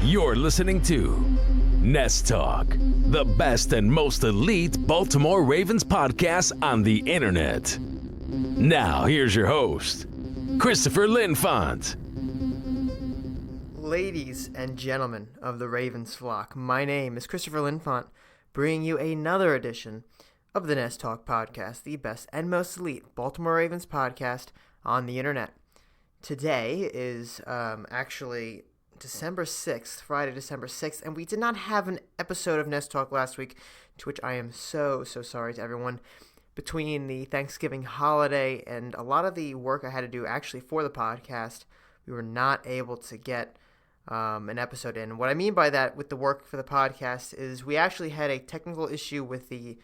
You're listening to Nest Talk, the best and most elite Baltimore Ravens podcast on the internet. Now, here's your host, Christopher Linfante. Ladies and gentlemen of the Ravens flock, my name is Christopher Linfante, bringing you another edition of the Nest Talk podcast, the best and most elite Baltimore Ravens podcast on the internet. Today is actually December 6th, Friday, December 6th, and we did not have an episode of Nest Talk last week, to which I am so sorry to everyone. Between the Thanksgiving holiday and a lot of the work I had to do actually for the podcast, we were not able to get an episode in. What I mean by that with the work for the podcast is we actually had a technical issue with it's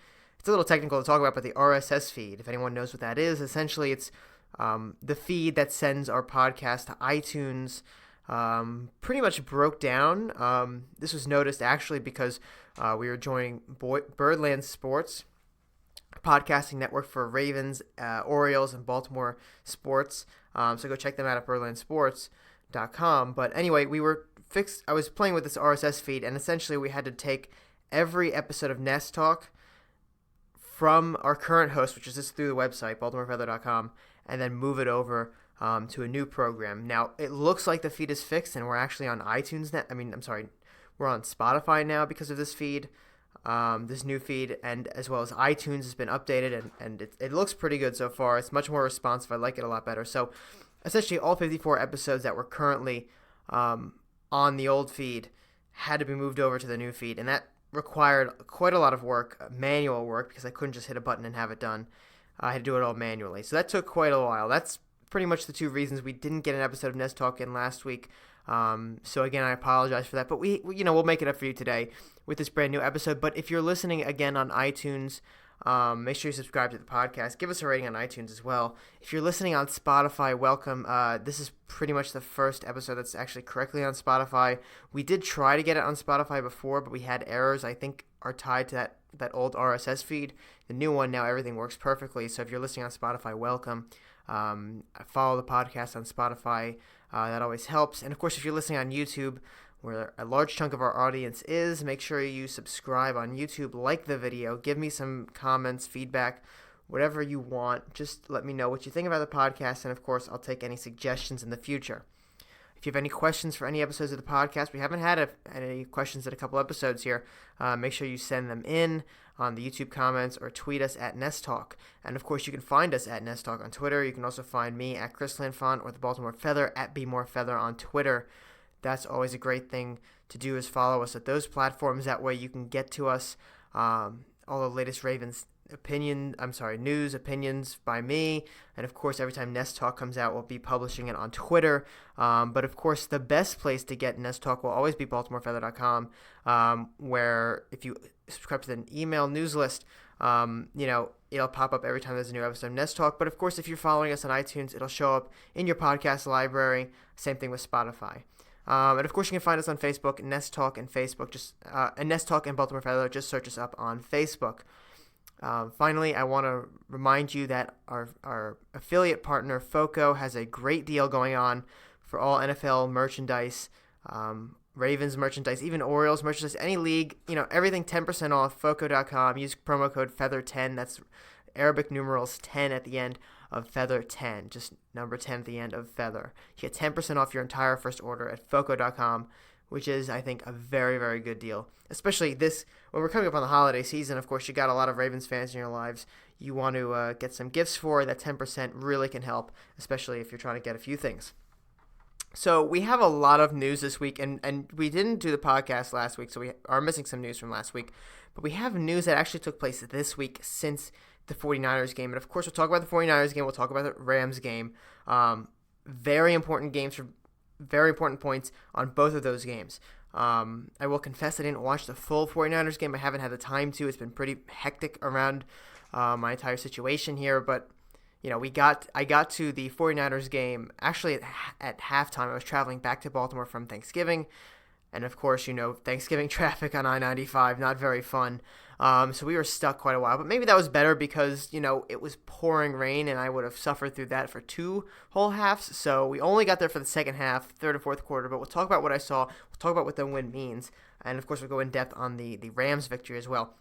a little technical to talk about, but the RSS feed. If anyone knows what that is, essentially it's the feed that sends our podcast to iTunes. Pretty much broke down. This was noticed actually because we were joining Birdland Sports, a podcasting network for Ravens, Orioles, and Baltimore sports. So go check them out at birdlandsports.com. But anyway, I was playing with this RSS feed, and essentially we had to take every episode of Nest Talk from our current host, which is just through the website, baltimorefeather.com, and then move it over to a new program. Now, it looks like the feed is fixed, and we're actually on iTunes now. We're on Spotify now because of this feed, this new feed, and as well as iTunes has been updated, and it looks pretty good so far. It's much more responsive. I like it a lot better. So, essentially, all 54 episodes that were currently on the old feed had to be moved over to the new feed, and that required quite a lot of work, manual work, because I couldn't just hit a button and have it done. I had to do it all manually. So that took quite a while. That's pretty much the two reasons we didn't get an episode of Nest Talk in last week. So again, I apologize for that, but we'll make it up for you today with this brand new episode. But if you're listening again on iTunes, make sure you subscribe to the podcast. Give us a rating on iTunes as well. If you're listening on Spotify, welcome. This is pretty much the first episode that's actually correctly on Spotify. We did try to get it on Spotify before, but we had errors I think are tied to that old RSS feed. The new one, now everything works perfectly. So if you're listening on Spotify, welcome. Follow the podcast on Spotify. That always helps. And of course, if you're listening on YouTube, where a large chunk of our audience is, make sure you subscribe on YouTube, like the video, give me some comments, feedback, whatever you want. Just let me know what you think about the podcast, and of course, I'll take any suggestions in the future. If you have any questions for any episodes of the podcast, we haven't had any questions in a couple episodes here, make sure you send them in on the YouTube comments or tweet us at Nest Talk. And of course, you can find us at Nest Talk on Twitter. You can also find me at Chris Linfante or the Baltimore Feather at BeMoreFeather on Twitter. That's always a great thing to do, is follow us at those platforms. That way you can get to us all the latest Ravens news, opinions by me. And of course, every time Nest Talk comes out, we'll be publishing it on Twitter. But of course, the best place to get Nest Talk will always be BaltimoreFeather.com, where if you subscribe to the email news list, it'll pop up every time there's a new episode of Nest Talk. But of course, if you're following us on iTunes, it'll show up in your podcast library. Same thing with Spotify. And of course, you can find us on Facebook, Nest Talk and Facebook, and Nest Talk and Baltimore Feather. Just search us up on Facebook. Finally, I want to remind you that our affiliate partner, FOCO, has a great deal going on for all NFL merchandise, Ravens merchandise, even Orioles merchandise, any league, everything 10% off, FOCO.com. Use promo code FEATHER10. That's Arabic numerals 10 at the end of Feather 10, just number 10 at the end of Feather. You get 10% off your entire first order at FOCO.com, which is, I think, a very, very good deal. Especially when we're coming up on the holiday season, of course, you got a lot of Ravens fans in your lives you want to get some gifts for. That 10% really can help, especially if you're trying to get a few things. So we have a lot of news this week, and we didn't do the podcast last week, so we are missing some news from last week. But we have news that actually took place this week since the 49ers game. And of course, we'll talk about the 49ers game. We'll talk about the Rams game. Very important games for very important points on both of those games. I will confess I didn't watch the full 49ers game. I haven't had the time to. It's been pretty hectic around my entire situation here. But, I got to the 49ers game actually at halftime. I was traveling back to Baltimore from Thanksgiving. And of course, Thanksgiving traffic on I-95, not very fun. So we were stuck quite a while, but maybe that was better because, it was pouring rain and I would have suffered through that for 2 whole halves. So we only got there for the second half, third and fourth quarter, but we'll talk about what I saw. We'll talk about what the win means. And of course, we'll go in depth on the Rams victory as well.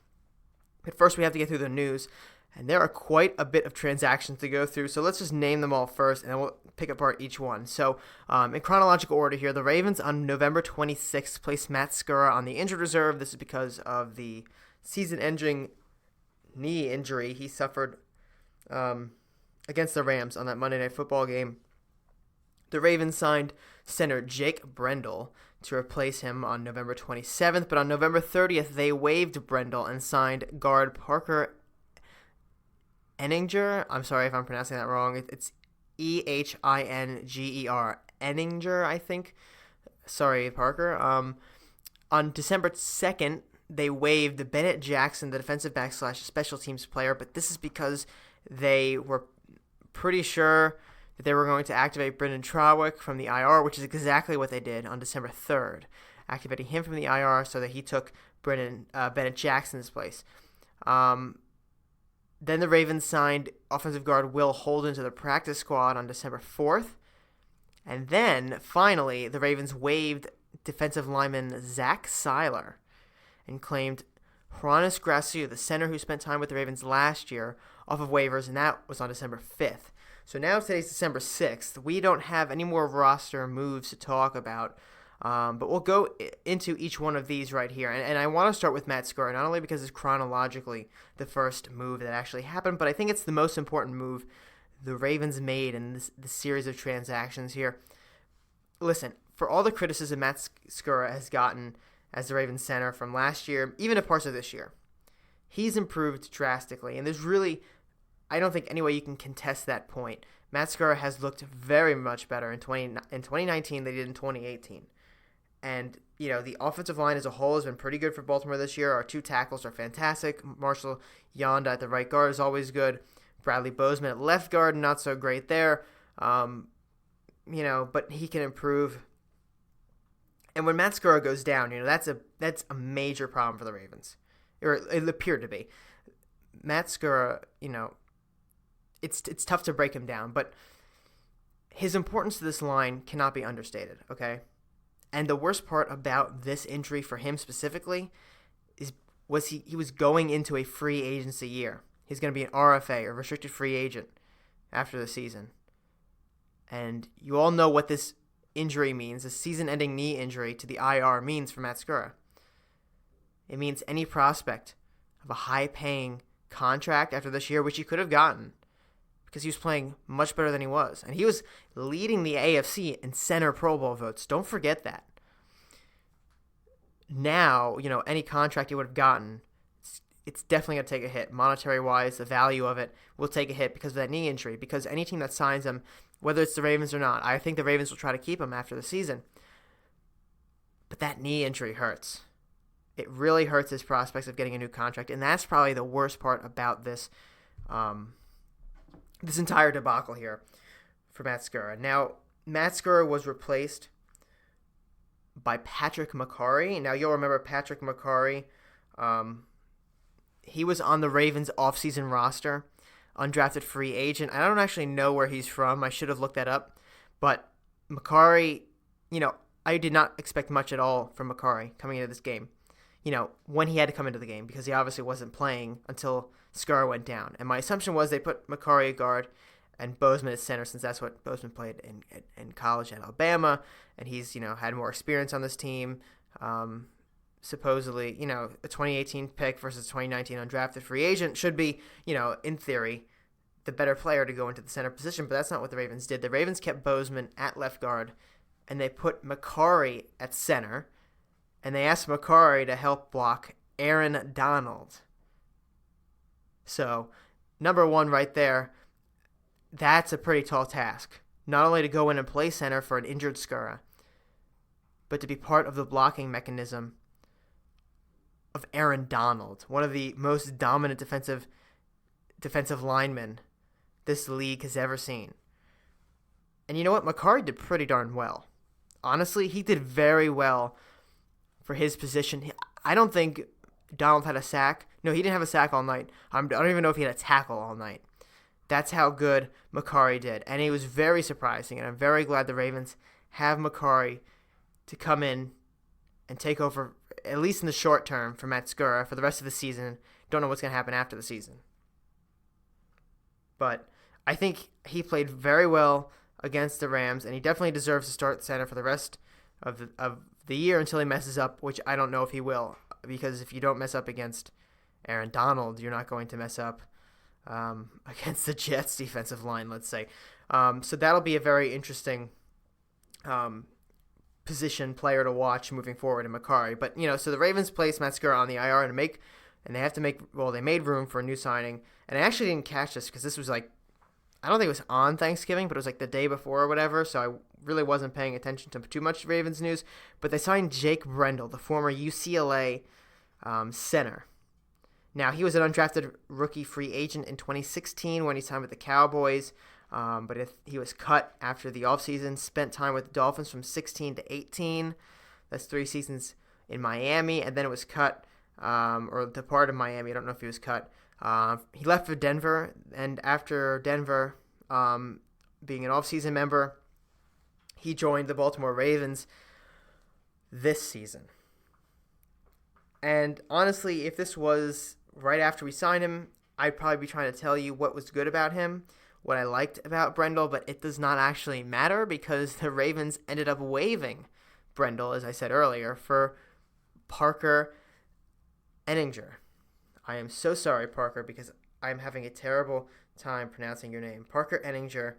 But first, we have to get through the news. And there are quite a bit of transactions to go through, so let's just name them all first, and then we'll pick apart each one. So, in chronological order here, the Ravens on November 26th placed Matt Skura on the injured reserve. This is because of the season-ending knee injury he suffered against the Rams on that Monday Night Football game. The Ravens signed center Jake Brendel to replace him on November 27th, but on November 30th, they waived Brendel and signed guard Parker Enninger. I'm sorry if I'm pronouncing that wrong. It's Ehinger. Enninger, I think. Sorry, Parker. On December 2nd, they waived Bennett Jackson, the defensive back / special teams player, but this is because they were pretty sure that they were going to activate Brendan Trawick from the IR, which is exactly what they did on December 3rd, activating him from the IR so that he took Bennett Jackson's place. Then the Ravens signed offensive guard Will Holden to the practice squad on December 4th. And then, finally, the Ravens waived defensive lineman Zach Seiler and claimed Hronis Grasu, the center who spent time with the Ravens last year, off of waivers, and that was on December 5th. So now today's December 6th. We don't have any more roster moves to talk about. But we'll go into each one of these right here. And I want to start with Matt Skura, not only because it's chronologically the first move that actually happened, but I think it's the most important move the Ravens made in this series of transactions here. Listen, for all the criticism Matt Skura has gotten as the Ravens center from last year, even in parts of this year, he's improved drastically. And there's really, I don't think any way you can contest that point. Matt Skura has looked very much better in 2019 than he did in 2018. And, the offensive line as a whole has been pretty good for Baltimore this year. Our 2 tackles are fantastic. Marshall Yonda at the right guard is always good. Bradley Bozeman at left guard, not so great there. But he can improve. And when Matt Skura goes down, that's a major problem for the Ravens. Or it appeared to be. Matt Skura, it's tough to break him down. But his importance to this line cannot be understated, okay? And the worst part about this injury for him specifically was he was going into a free agency year. He's going to be an RFA, or restricted free agent, after the season. And you all know what this injury means, a season-ending knee injury to the IR means for Matt Skura. It means any prospect of a high-paying contract after this year, which he could have gotten, because he was playing much better than he was. And he was leading the AFC in center Pro Bowl votes. Don't forget that. Now, any contract he would have gotten, it's definitely going to take a hit. Monetary-wise, the value of it will take a hit because of that knee injury. Because any team that signs him, whether it's the Ravens or not, I think the Ravens will try to keep him after the season. But that knee injury hurts. It really hurts his prospects of getting a new contract. And that's probably the worst part about this this entire debacle here for Matt Skura. Now, Matt Skura was replaced by Patrick McCarry. Now, you'll remember Patrick McCarry. He was on the Ravens offseason roster, undrafted free agent. I don't actually know where he's from. I should have looked that up. But McCarry, I did not expect much at all from McCarry coming into this game. When he had to come into the game, because he obviously wasn't playing until Skura went down. And my assumption was they put McCarry at guard and Bozeman at center, since that's what Bozeman played in college at Alabama, and he's, had more experience on this team. Supposedly, a 2018 pick versus 2019 undrafted free agent should be, in theory, the better player to go into the center position, but that's not what the Ravens did. The Ravens kept Bozeman at left guard, and they put McCarry at center, and they asked McCarry to help block Aaron Donald. So, number one right there, that's a pretty tall task. Not only to go in and play center for an injured Skura, but to be part of the blocking mechanism of Aaron Donald, one of the most dominant defensive linemen this league has ever seen. And you know what? McCarry did pretty darn well. Honestly, he did very well for his position. I don't think Donald had a sack. No, he didn't have a sack all night. I don't even know if he had a tackle all night. That's how good Macari did. And it was very surprising, and I'm very glad the Ravens have Macari to come in and take over, at least in the short term, for Matt Skura for the rest of the season. Don't know what's going to happen after the season. But I think he played very well against the Rams, and he definitely deserves to start center for the rest of the year until he messes up, which I don't know if he will, because if you don't mess up against Aaron Donald, you're not going to mess up against the Jets defensive line, let's say. So that'll be a very interesting position player to watch moving forward in Macari. But, so the Ravens placed Matt Skura on the IR and they have to they made room for a new signing. And I actually didn't catch this because this was I don't think it was on Thanksgiving, but it was the day before or whatever, so I really wasn't paying attention to too much Ravens news. But they signed Jake Brendel, the former UCLA center. Now, he was an undrafted rookie free agent in 2016 when he signed with the Cowboys, but he was cut after the offseason, spent time with the Dolphins from 16 to 18. That's 3 seasons in Miami, and then it was cut, or departed Miami. I don't know if he was cut. He left for Denver, and after Denver being an offseason member, he joined the Baltimore Ravens this season. And honestly, if this was right after we signed him, I'd probably be trying to tell you what was good about him, what I liked about Brendel, but it does not actually matter because the Ravens ended up waiving Brendel, as I said earlier, for Parker Enninger. I am so sorry, Parker, because I'm having a terrible time pronouncing your name. Parker Enninger.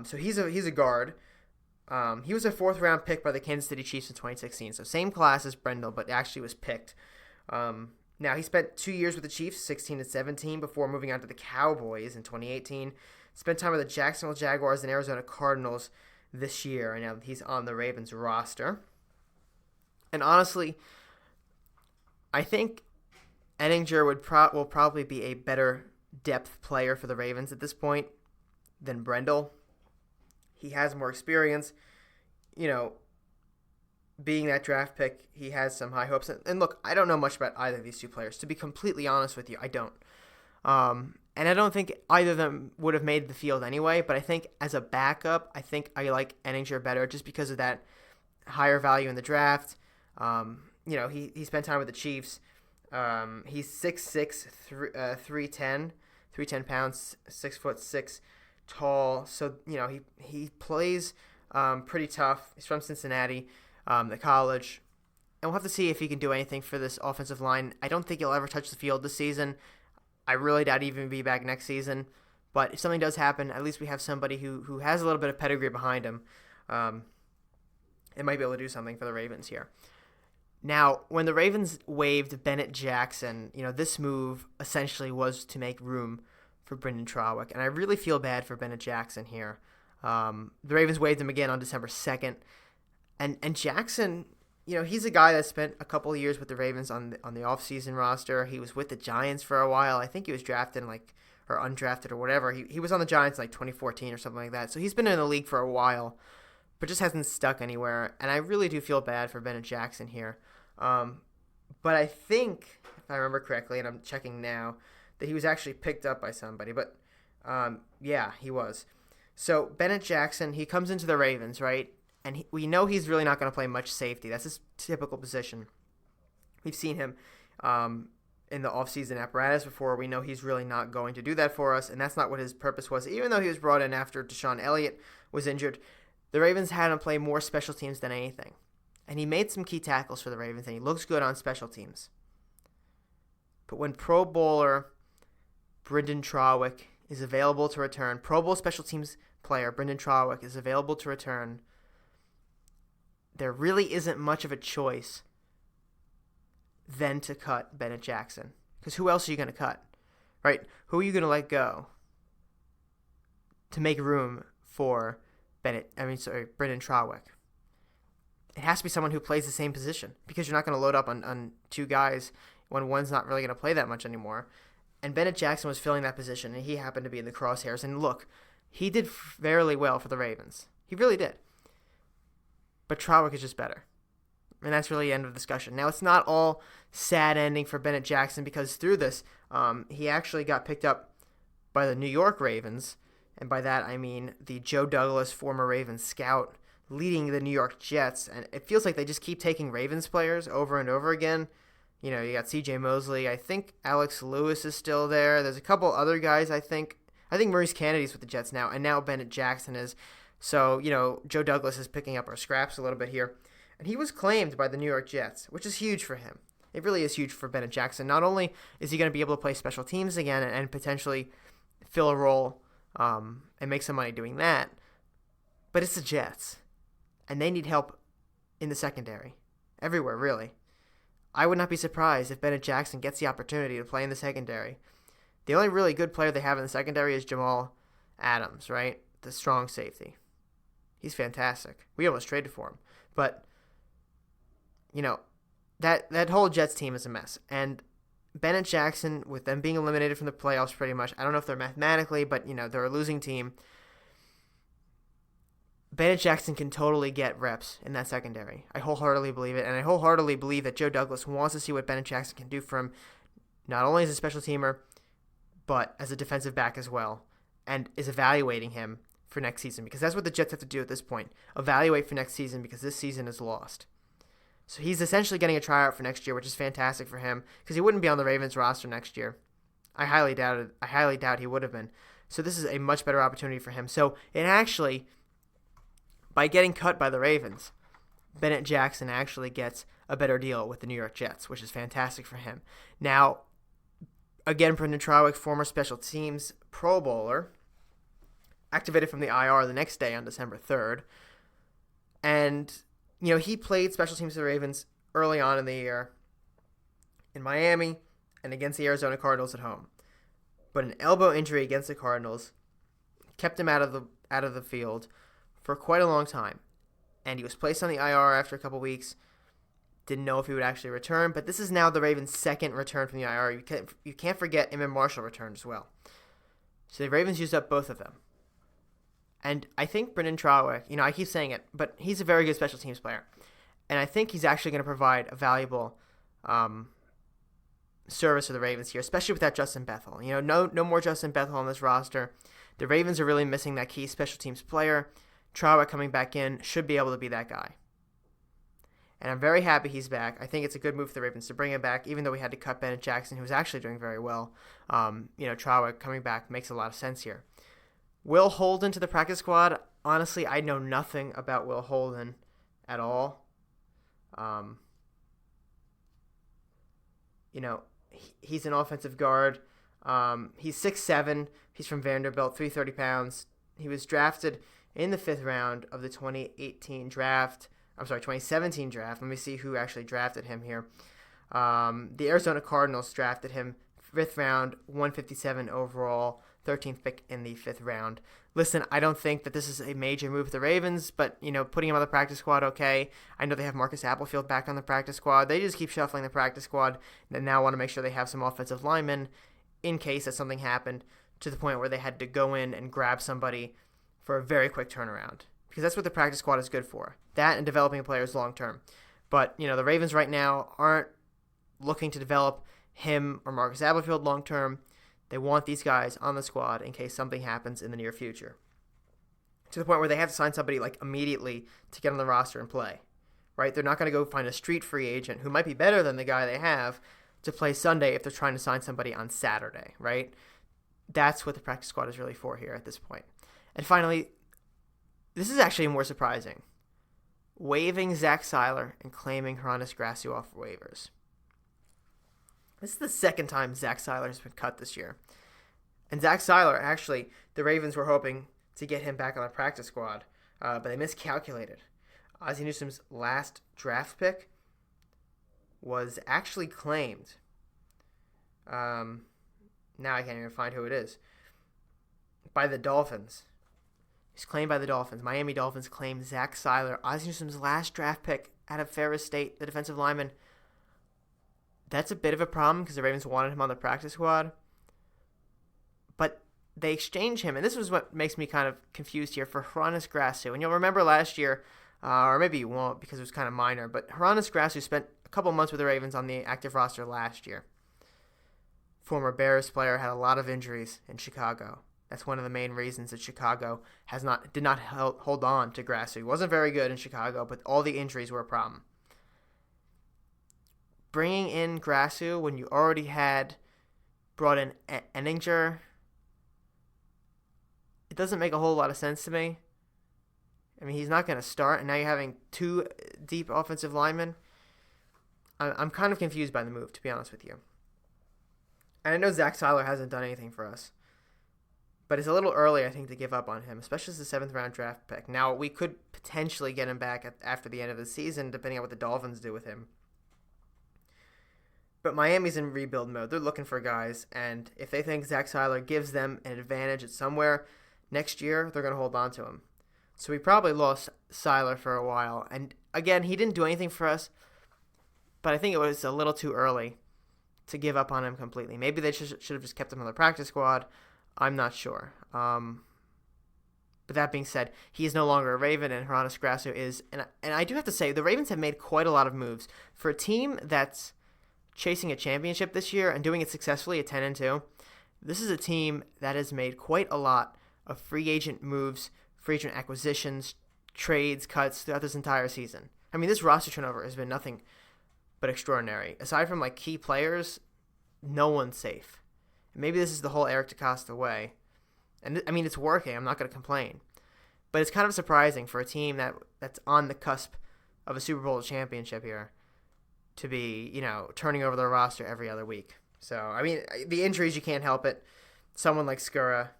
So he's a guard. He was a 4th-round pick by the Kansas City Chiefs in 2016, so same class as Brendel, but actually was picked. Now, he spent 2 years with the Chiefs, 16 and 17, before moving on to the Cowboys in 2018. Spent time with the Jacksonville Jaguars and Arizona Cardinals this year, and now he's on the Ravens roster. And honestly, I think Enninger will probably be a better depth player for the Ravens at this point than Brendel. He has more experience. Being that draft pick, he has some high hopes. And look, I don't know much about either of these two players. To be completely honest with you, I don't. And I don't think either of them would have made the field anyway, but I think as a backup, I think I like Enninger better just because of that higher value in the draft. He spent time with the Chiefs. He's 6'6", 310 pounds, 6'6" tall. So, he plays pretty tough. He's from Cincinnati, the college. And we'll have to see if he can do anything for this offensive line. I don't think he'll ever touch the field this season. I really doubt he'll even be back next season. But if something does happen, at least we have somebody who has a little bit of pedigree behind him. It might be able to do something for the Ravens here. Now, when the Ravens waived Bennett Jackson, this move essentially was to make room for Brendan Trawick. And I really feel bad for Bennett Jackson here. The Ravens waived him again on December 2nd. And Jackson, he's a guy that spent a couple of years with the Ravens on the offseason roster. He was with the Giants for a while. I think he was drafted or undrafted or whatever. He was on the Giants in 2014 or something like that. So he's been in the league for a while, but just hasn't stuck anywhere. And I really do feel bad for Bennett Jackson here. But I think, if I remember correctly, and I'm checking now, that he was actually picked up by somebody. But, yeah, he was. So Bennett Jackson, he comes into the Ravens, right? And we know he's really not going to play much safety. That's his typical position. We've seen him in the offseason apparatus before. We know he's really not going to do that for us, and that's not what his purpose was. Even though he was brought in after Deshaun Elliott was injured, the Ravens had him play more special teams than anything. And he made some key tackles for the Ravens, and he looks good on special teams. But when Pro Bowler Brendan Trawick is available to return, Pro Bowl special teams player Brendan Trawick is available to return, there really isn't much of a choice than to cut Bennett Jackson. Because who else are you going to cut? Right? Who are you going to let go to make room for Brendan Trawick? It has to be someone who plays the same position because you're not going to load up on two guys when one's not really going to play that much anymore. And Bennett Jackson was filling that position, and he happened to be in the crosshairs. And look, he did fairly well for the Ravens. He really did. But Trawick is just better. And that's really the end of the discussion. Now, it's not all sad ending for Bennett Jackson, because through this, he actually got picked up by the New York Ravens. And by that, I mean the Joe Douglas, former Ravens scout, leading the New York Jets. And it feels like they just keep taking Ravens players over and over again. You know, you got C.J. Mosley. I think Alex Lewis is still there. There's a couple other guys, I think. I think Maurice Kennedy's with the Jets now, and now Bennett Jackson is. So, you know, Joe Douglas is picking up our scraps a little bit here. And he was claimed by the New York Jets, which is huge for him. It really is huge for Bennett Jackson. Not only is he going to be able to play special teams again and potentially fill a role and make some money doing that, but it's the Jets, and they need help in the secondary. Everywhere, really. I would not be surprised if Bennett Jackson gets the opportunity to play in the secondary. The only really good player they have in the secondary is Jamal Adams, right? The strong safety. He's fantastic. We almost traded for him. But, you know, that whole Jets team is a mess. And Bennett Jackson, with them being eliminated from the playoffs pretty much, I don't know if they're mathematically, but, you know, they're a losing team. Bennett Jackson can totally get reps in that secondary. I wholeheartedly believe it. And I wholeheartedly believe that Joe Douglas wants to see what Bennett Jackson can do for him, not only as a special teamer, but as a defensive back as well, and is evaluating him for next season, because that's what the Jets have to do at this point. Evaluate for next season, because this season is lost. So he's essentially getting a tryout for next year, which is fantastic for him, because he wouldn't be on the Ravens roster next year. I highly doubt he would have been. So this is a much better opportunity for him. So it actually, by getting cut by the Ravens, Bennett Jackson actually gets a better deal with the New York Jets, which is fantastic for him. Now, again, Brendan Trawick, former special teams Pro Bowler, activated from the IR the next day on December 3rd. And, you know, he played special teams for the Ravens early on in the year in Miami and against the Arizona Cardinals at home. But an elbow injury against the Cardinals kept him out of the field for quite a long time. And he was placed on the IR after a couple weeks. Didn't know if he would actually return, but this is now the Ravens' second return from the IR. You can't forget Emmitt Marshall returned as well. So the Ravens used up both of them. And I think Brendan Trawick, you know, I keep saying it, but he's a very good special teams player. And I think he's actually going to provide a valuable service for the Ravens here, especially without Justin Bethel. You know, no more Justin Bethel on this roster. The Ravens are really missing that key special teams player. Trawick coming back in should be able to be that guy. And I'm very happy he's back. I think it's a good move for the Ravens to bring him back, even though we had to cut Bennett Jackson, who was actually doing very well. You know, Trawick coming back makes a lot of sense here. Will Holden to the practice squad. Honestly, I know nothing about Will Holden at all. You know, he's an offensive guard. He's 6'7". He's from Vanderbilt, 330 pounds. He was drafted in the 5th round of the 2017 draft. Let me see who actually drafted him here. The Arizona Cardinals drafted him 5th round, 157 overall, 13th pick in the 5th round. Listen, I don't think that this is a major move for the Ravens, but, you know, putting him on the practice squad, okay. I know they have Marcus Applefield back on the practice squad. They just keep shuffling the practice squad and now want to make sure they have some offensive linemen in case that something happened to the point where they had to go in and grab somebody for a very quick turnaround. Because that's what the practice squad is good for. That and developing players long term. But, you know, the Ravens right now aren't looking to develop him or Marcus Applefield long term. They want these guys on the squad in case something happens in the near future. To the point where they have to sign somebody like immediately to get on the roster and play. Right? They're not going to go find a street free agent who might be better than the guy they have to play Sunday if they're trying to sign somebody on Saturday, right? That's what the practice squad is really for here at this point. And finally, this is actually more surprising. Waiving Zach Seiler and claiming Hronis Grasu off waivers. This is the second time Zach Seiler has been cut this year. And Zach Seiler, actually, the Ravens were hoping to get him back on the practice squad, but they miscalculated. Ozzie Newsome's last draft pick was actually claimed. Now I can't even find who it is. By the Dolphins. He's claimed by the Dolphins. Miami Dolphins claimed Zach Seiler, Ozzie Newsome's last draft pick out of Ferris State, the defensive lineman. That's a bit of a problem because the Ravens wanted him on the practice squad. But they exchange him, and this was what makes me kind of confused here, for Hronis Grasu. And you'll remember last year, or maybe you won't because it was kind of minor. But Hronis Grasu spent a couple months with the Ravens on the active roster last year. Former Bears player, had a lot of injuries in Chicago. That's one of the main reasons that Chicago did not hold on to Grasu. He wasn't very good in Chicago, but all the injuries were a problem. Bringing in Grasu when you already had brought in Enninger, it doesn't make a whole lot of sense to me. I mean, he's not going to start, and now you're having two deep offensive linemen. I'm kind of confused by the move, to be honest with you. And I know Zach Seiler hasn't done anything for us, but it's a little early, I think, to give up on him, especially as the 7th-round draft pick. Now, we could potentially get him back after the end of the season, depending on what the Dolphins do with him. But Miami's in rebuild mode. They're looking for guys, and if they think Zach Seiler gives them an advantage at somewhere next year, they're going to hold on to him. So we probably lost Seiler for a while. And again, he didn't do anything for us, but I think it was a little too early to give up on him completely. Maybe they should have just kept him on the practice squad. I'm not sure. But that being said, he is no longer a Raven, and Hronis Grasu is. And I do have to say, the Ravens have made quite a lot of moves. For a team that's chasing a championship this year and doing it successfully at 10-2, this is a team that has made quite a lot of free agent moves, free agent acquisitions, trades, cuts throughout this entire season. I mean, this roster turnover has been nothing but extraordinary. Aside from key players, no one's safe. Maybe this is the whole Eric DeCosta way. And I mean, it's working. I'm not going to complain. But it's kind of surprising for a team that's on the cusp of a Super Bowl championship here to be, turning over their roster every other week. So, I mean, the injuries, you can't help it. Someone like Skura,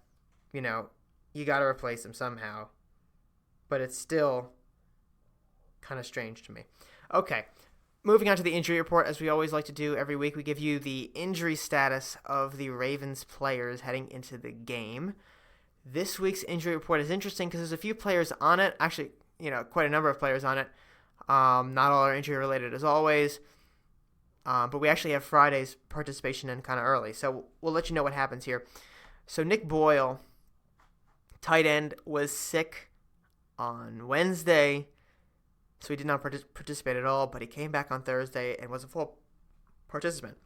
you got to replace him somehow. But it's still kind of strange to me. Okay, moving on to the injury report. As we always like to do every week, we give you the injury status of the Ravens players heading into the game. This week's injury report is interesting because there's a few players on it. Actually, quite a number of players on it. Not all are injury related as always. But we actually have Friday's participation in kind of early. So we'll let you know what happens here. So Nick Boyle, tight end, was sick on Wednesday. So he did not participate at all, but he came back on Thursday and was a full participant.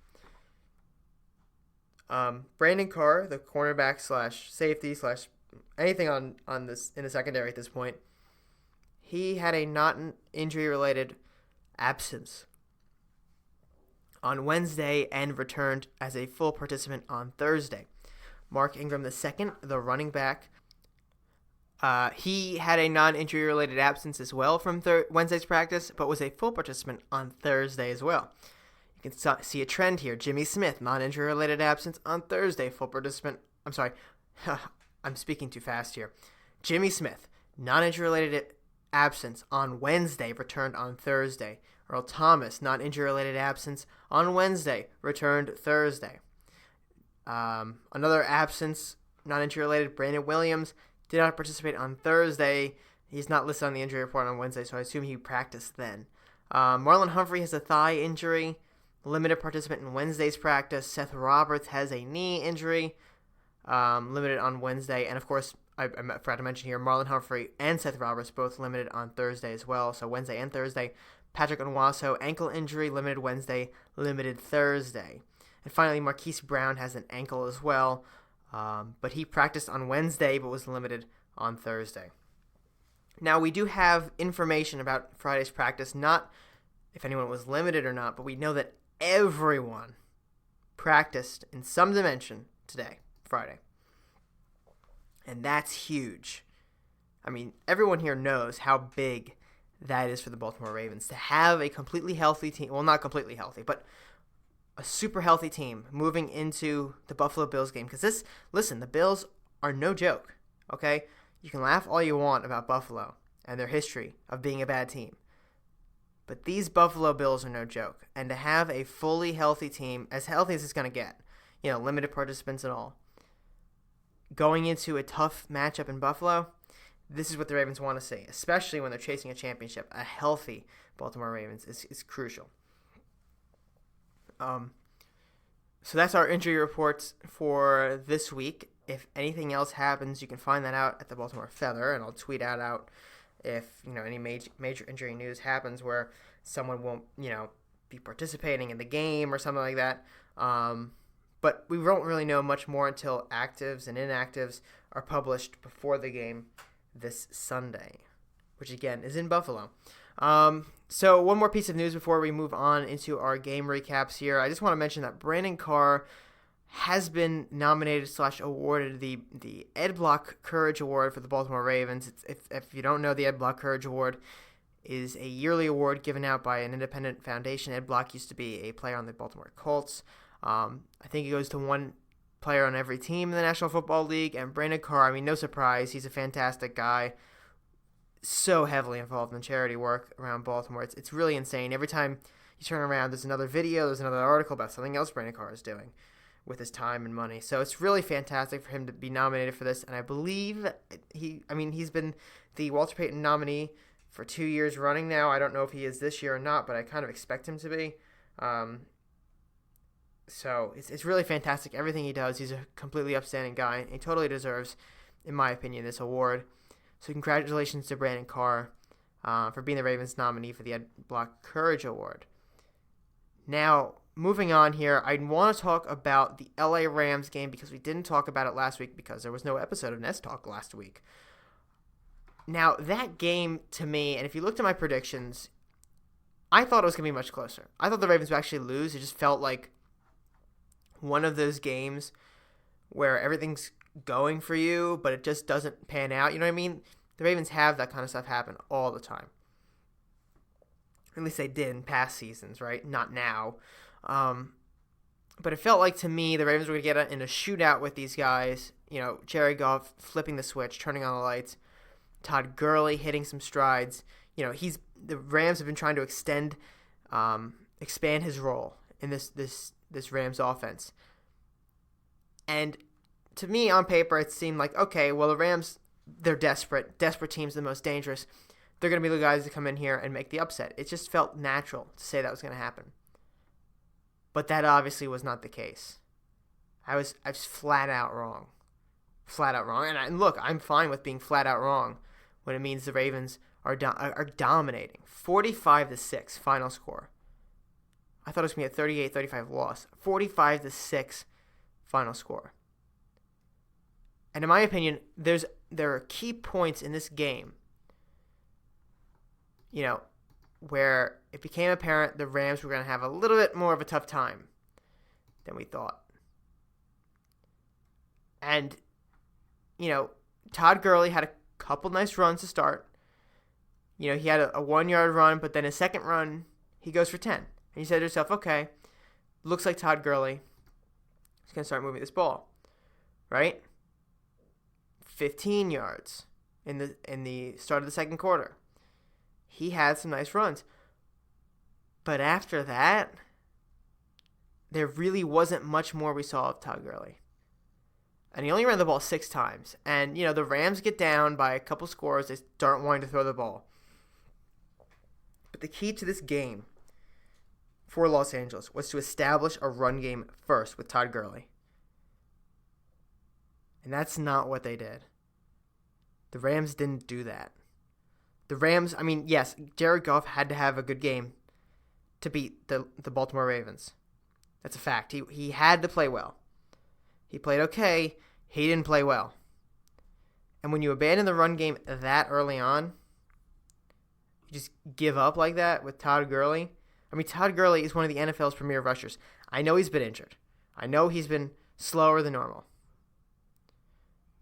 Brandon Carr, the cornerback / safety / anything on this in the secondary at this point, he had a not injury related absence on Wednesday and returned as a full participant on Thursday. Mark Ingram II, the running back, he had a non-injury related absence as well from Wednesday's practice, but was a full participant on Thursday as well. You can see a trend here. Jimmy Smith, non-injury related absence on Thursday, full participant. I'm sorry, I'm speaking too fast here. Jimmy Smith, non-injury related absence on Wednesday, returned on Thursday. Earl Thomas, non-injury related absence on Wednesday, returned Thursday. Another absence, non-injury related, Brandon Williams, did not participate on Thursday. He's not listed on the injury report on Wednesday, so I assume he practiced then. Marlon Humphrey has a thigh injury, limited participant in Wednesday's practice. Seth Roberts has a knee injury, limited on Wednesday. And, of course, I forgot to mention here, Marlon Humphrey and Seth Roberts both limited on Thursday as well, so Wednesday and Thursday. Patrick Onwaso, ankle injury, limited Wednesday, limited Thursday. And finally, Marquise Brown has an ankle as well, but he practiced on Wednesday but was limited on Thursday. Now, we do have information about Friday's practice, not if anyone was limited or not, but we know that everyone practiced in some dimension today, Friday. And that's huge. I mean, everyone here knows how big that is for the Baltimore Ravens to have a completely healthy team. Well, not completely healthy, but a super healthy team moving into the Buffalo Bills game. Because the Bills are no joke, okay? You can laugh all you want about Buffalo and their history of being a bad team. But these Buffalo Bills are no joke. And to have a fully healthy team, as healthy as it's going to get, limited participants and all, going into a tough matchup in Buffalo, this is what the Ravens want to see, especially when they're chasing a championship. A healthy Baltimore Ravens is crucial. So that's our injury reports for this week. If anything else happens, you can find that out at the Baltimore Feather, and I'll tweet that out if any major injury news happens where someone won't be participating in the game or something like that. But we won't really know much more until actives and inactives are published before the game this Sunday, which again is in Buffalo. So one more piece of news before we move on into our game recaps here. I just want to mention that Brandon Carr has been nominated / awarded the Ed Block Courage Award for the Baltimore Ravens. If you don't know, the Ed Block Courage Award is a yearly award given out by an independent foundation. Ed Block used to be a player on the Baltimore Colts. I think it goes to one player on every team in the National Football League. And Brandon Carr, I mean, no surprise, he's a fantastic guy. So heavily involved in charity work around Baltimore. It's really insane. Every time you turn around, there's another video, there's another article about something else Brandon Carr is doing with his time and money. So it's really fantastic for him to be nominated for this. And I believe he's been the Walter Payton nominee for 2 years running now. I don't know if he is this year or not, but I kind of expect him to be. So it's really fantastic. Everything he does, he's a completely upstanding guy. And he totally deserves, in my opinion, this award. So congratulations to Brandon Carr for being the Ravens nominee for the Ed Block Courage Award. Now, moving on here, I want to talk about the LA Rams game because we didn't talk about it last week because there was no episode of Nest Talk last week. Now, that game to me, and if you looked at my predictions, I thought it was going to be much closer. I thought the Ravens would actually lose. It just felt like one of those games where everything's going for you, but it just doesn't pan out. You know what I mean? The Ravens have that kind of stuff happen all the time. At least they did in past seasons, right? Not now. But it felt like to me the Ravens were going to get in a shootout with these guys. Jared Goff flipping the switch, turning on the lights. Todd Gurley hitting some strides. The Rams have been trying to expand his role in this Rams offense. And to me, on paper, it seemed like, okay, well, the Rams, they're desperate. Desperate teams, the most dangerous. They're going to be the guys to come in here and make the upset. It just felt natural to say that was going to happen. But that obviously was not the case. I was flat out wrong. Flat out wrong. And look, I'm fine with being flat out wrong when it means the Ravens are dominating. 45-6 final score. I thought it was going to be a 38-35 loss. 45-6 final score. And in my opinion, there are key points in this game, where it became apparent the Rams were going to have a little bit more of a tough time than we thought. And, Todd Gurley had a couple nice runs to start. He had a 1-yard run, but then his second run, he goes for 10. And you said to yourself, okay, looks like Todd Gurley is going to start moving this ball, right? 15 yards in the start of the second quarter. He had some nice runs. But after that, there really wasn't much more we saw of Todd Gurley. And he only ran the ball 6 times. And, the Rams get down by a couple scores. They start wanting to throw the ball. But the key to this game for Los Angeles was to establish a run game first with Todd Gurley. And that's not what they did. The Rams didn't do that. The Rams, yes, Jared Goff had to have a good game to beat the Baltimore Ravens. That's a fact. He had to play well. He played okay. He didn't play well. And when you abandon the run game that early on, you just give up like that with Todd Gurley. Todd Gurley is one of the NFL's premier rushers. I know he's been injured. I know he's been slower than normal.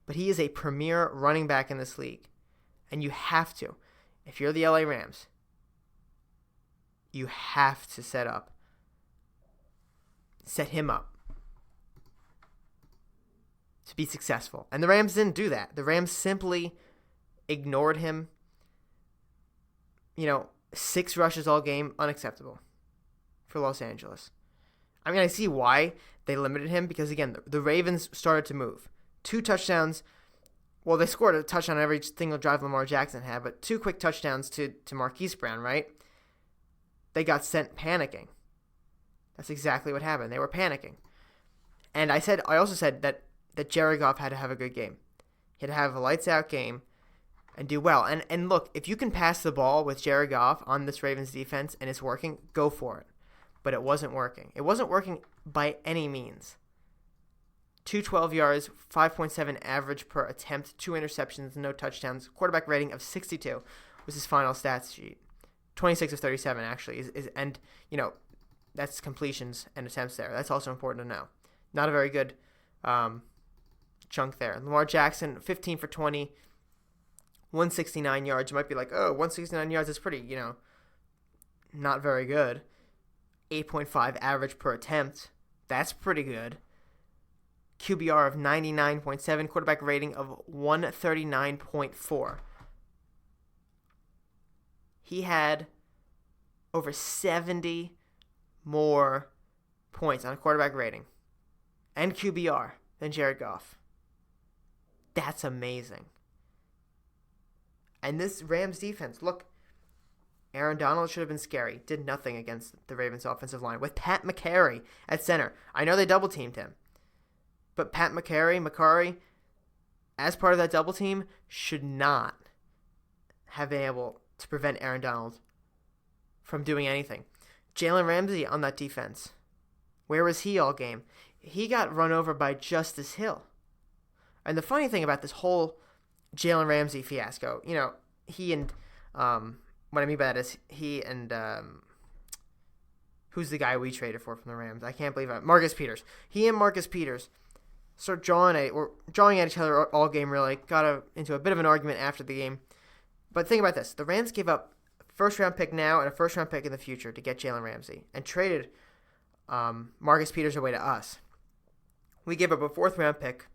But he is a premier running back in this league. And you have to. If you're the LA Rams, you have to set him up to be successful. And the Rams didn't do that. The Rams simply ignored him. 6 rushes all game, unacceptable for Los Angeles. I see why they limited him because, again, the Ravens started to move. 2 touchdowns. Well, they scored a touchdown on every single drive Lamar Jackson had, but 2 quick touchdowns to Marquise Brown, right? They got sent panicking. That's exactly what happened. They were panicking. And I also said that Jared Goff had to have a good game. He had to have a lights-out game. and do well. And look, if you can pass the ball with Jared Goff on this Ravens defense and it's working, go for it. But it wasn't working. It wasn't working by any means. 212 yards, 5.7 average per attempt, 2 interceptions, no touchdowns, quarterback rating of 62 was his final stats sheet. 26 of 37 actually and that's completions and attempts there. That's also important to know. Not a very good chunk there. Lamar Jackson, 15 for 20, 169 yards. You might be like, 169 yards is pretty, not very good. 8.5 average per attempt. That's pretty good. QBR of 99.7, quarterback rating of 139.4. He had over 70 more points on a quarterback rating and QBR than Jared Goff. That's amazing. And this Rams defense, look, Aaron Donald should have been scary. Did nothing against the Ravens offensive line with Pat McCary at center. I know they double-teamed him. But Pat McCary, as part of that double team, should not have been able to prevent Aaron Donald from doing anything. Jalen Ramsey on that defense. Where was he all game? He got run over by Justice Hill. And the funny thing about this whole Jalen Ramsey fiasco, he and, what I mean by that is he and, who's the guy we traded for from the Rams? I can't believe it. Marcus Peters. He and Marcus Peters start jawing at each other all game, really. Got into a bit of an argument after the game. But think about this. The Rams gave up a first-round pick now and a first-round pick in the future to get Jalen Ramsey and traded Marcus Peters away to us. We gave up a fourth-round pick.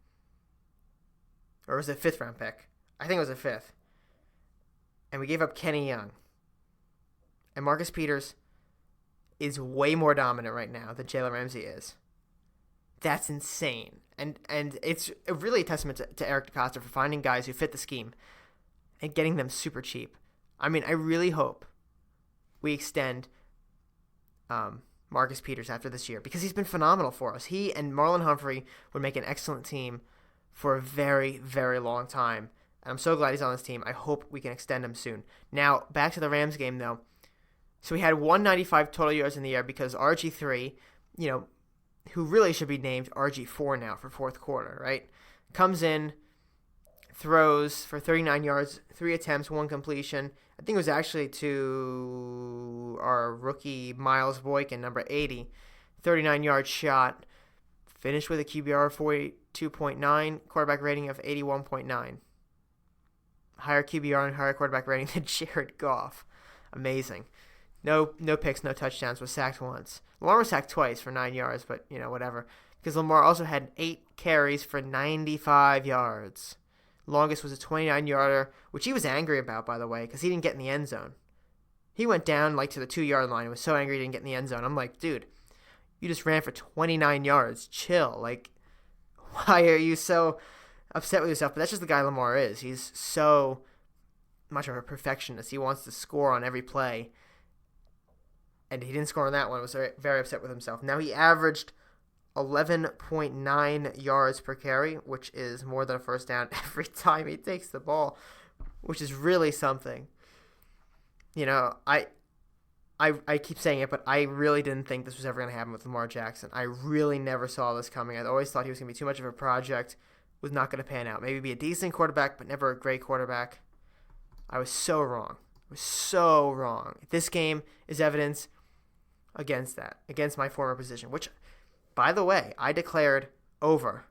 Or was it a fifth-round pick? I think it was a fifth. And we gave up Kenny Young. And Marcus Peters is way more dominant right now than Jalen Ramsey is. That's insane. And it's really a testament to Eric DeCosta for finding guys who fit the scheme and getting them super cheap. I mean, I really hope we extend Marcus Peters after this year because he's been phenomenal for us. He and Marlon Humphrey would make an excellent team for a very, very long time. And I'm so glad he's on this team. I hope we can extend him soon. Now, back to the Rams game, though. So we had 195 total yards in the air because RG3, who really should be named RG4 now for fourth quarter, right? Comes in, throws for 39 yards, 3 attempts, 1 completion. I think it was actually to our rookie Miles Boykin, number 80. 39-yard shot. Finished with a QBR of 42.9, quarterback rating of 81.9. Higher QBR and higher quarterback rating than Jared Goff. Amazing. No picks, no touchdowns, was sacked once. Lamar was sacked twice for 9 yards, but, whatever. Because Lamar also had 8 carries for 95 yards. Longest was a 29-yarder, which he was angry about, by the way, because he didn't get in the end zone. He went down, to the 2-yard line and was so angry he didn't get in the end zone. I'm like, dude, you just ran for 29 yards. Chill. Why are you so upset with yourself? But that's just the guy Lamar is. He's so much of a perfectionist. He wants to score on every play. And he didn't score on that one. Was very, very upset with himself. Now he averaged 11.9 yards per carry, which is more than a first down every time he takes the ball, which is really something. I keep saying it, but I really didn't think this was ever going to happen with Lamar Jackson. I really never saw this coming. I always thought he was going to be too much of a project, was not going to pan out. Maybe be a decent quarterback, but never a great quarterback. I was so wrong. This game is evidence against that, against my former position, which, by the way, I declared over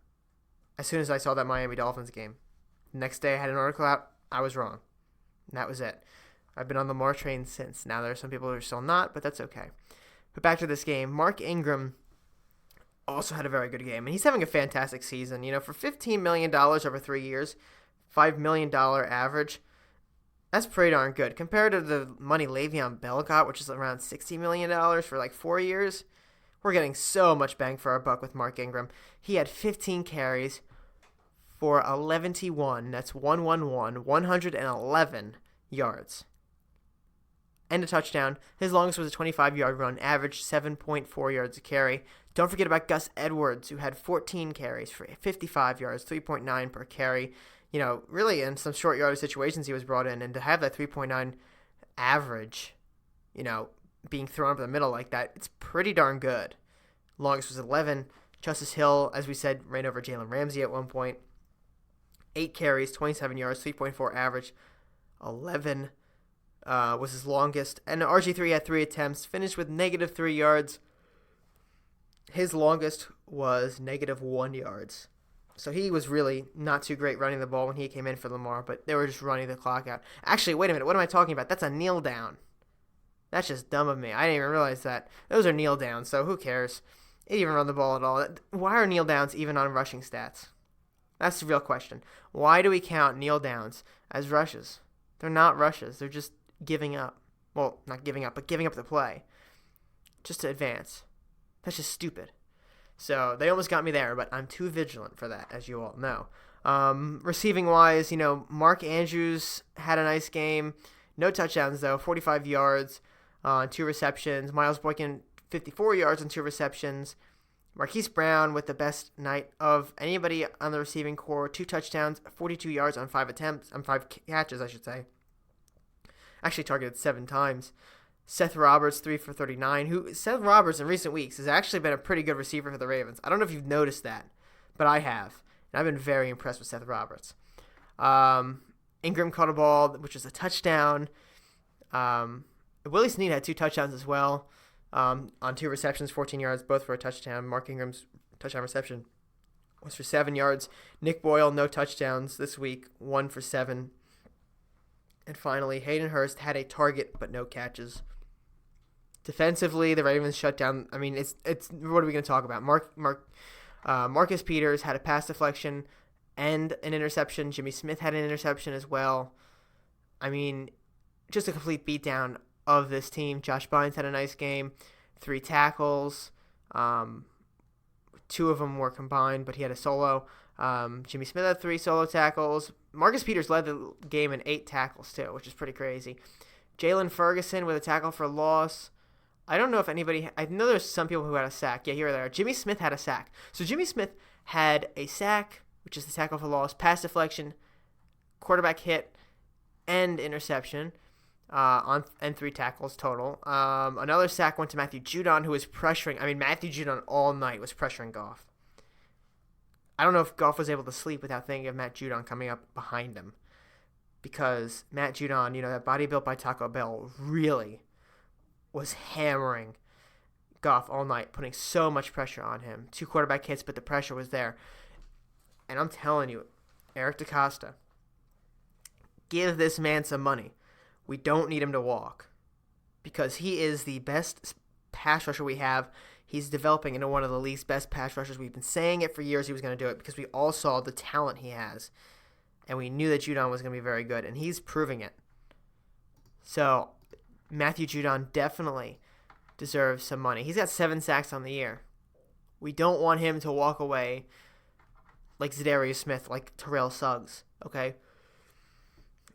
as soon as I saw that Miami Dolphins game. Next day I had an article out. I was wrong. And that was it. I've been on the Lamar train since. Now there are some people who are still not, but that's okay. But back to this game. Mark Ingram also had a very good game, and he's having a fantastic season. For $15 million over 3 years, $5 million average, that's pretty darn good. Compared to the money Le'Veon Bell got, which is around $60 million for 4 years, we're getting so much bang for our buck with Mark Ingram. He had 15 carries for 111. That's 111 yards. And a touchdown. His longest was a 25-yard run, averaged 7.4 yards a carry. Don't forget about Gus Edwards, who had 14 carries for 55 yards, 3.9 per carry. really in some short yardage situations he was brought in, and to have that 3.9 average, being thrown up the middle like that, it's pretty darn good. Longest was 11. Justice Hill, as we said, ran over Jalen Ramsey at one point. 8 carries, 27 yards, 3.4 average. 11 was his longest. And RG3 had 3 attempts, finished with negative 3 yards. His longest was negative 1 yards. So he was really not too great running the ball when he came in for Lamar, but they were just running the clock out. Actually, wait a minute. What am I talking about? That's a kneel down. That's just dumb of me. I didn't even realize that. Those are kneel downs, so who cares? He didn't even run the ball at all. Why are kneel downs even on rushing stats? That's the real question. Why do we count kneel downs as rushes? They're not rushes. They're just giving up. Well, not giving up, but giving up the play just to advance. That's just stupid. So they almost got me there, but I'm too vigilant for that, as you all know. Receiving-wise, Mark Andrews had a nice game. No touchdowns, though. 45 yards on 2 receptions. Miles Boykin, 54 yards on 2 receptions. Marquise Brown with the best night of anybody on the receiving core. 2 touchdowns, 42 yards on 5 catches, I should say. Actually targeted 7 times. Seth Roberts, 3 for 39. Seth Roberts in recent weeks has actually been a pretty good receiver for the Ravens. I don't know if you've noticed that, but I have. And I've been very impressed with Seth Roberts. Ingram caught a ball, which was a touchdown. Willie Snead had 2 touchdowns as well. On 2 receptions, 14 yards, both for a touchdown. Mark Ingram's touchdown reception was for 7 yards. Nick Boyle, no touchdowns this week, 1 for 7. And finally, Hayden Hurst had a target but no catches. Defensively, the Ravens shut down. I mean, it's what are we going to talk about? Marcus Peters had a pass deflection and an interception. Jimmy Smith had an interception as well. I mean, just a complete beatdown of this team. Josh Bynes had a nice game. 3 tackles. 2 of them were combined, but he had a solo. Jimmy Smith had 3 solo tackles. Marcus Peters led the game in 8 tackles too, which is pretty crazy. Jalen Ferguson with a tackle for loss. I don't know if anybody... I know there's some people who had a sack. Yeah, here they are. Jimmy Smith had a sack. So Jimmy Smith had a sack, which is the tackle for loss, pass deflection, quarterback hit, and interception, and 3 tackles total. Another sack went to Matthew Judon, who was pressuring... I mean, Matthew Judon all night was pressuring Goff. I don't know if Goff was able to sleep without thinking of Matt Judon coming up behind him. Because Matt Judon, that body built by Taco Bell, really was hammering Goff all night, putting so much pressure on him. 2 quarterback hits, but the pressure was there. And I'm telling you, Eric DeCosta, give this man some money. We don't need him to walk. Because he is the best pass rusher we have. He's developing into one of the league's best pass rushers. We've been saying it for years he was going to do it because we all saw the talent he has. And we knew that Judon was going to be very good, and he's proving it. So, Matthew Judon definitely deserves some money. He's got 7 sacks on the year. We don't want him to walk away like Zadarius Smith, like Terrell Suggs, okay?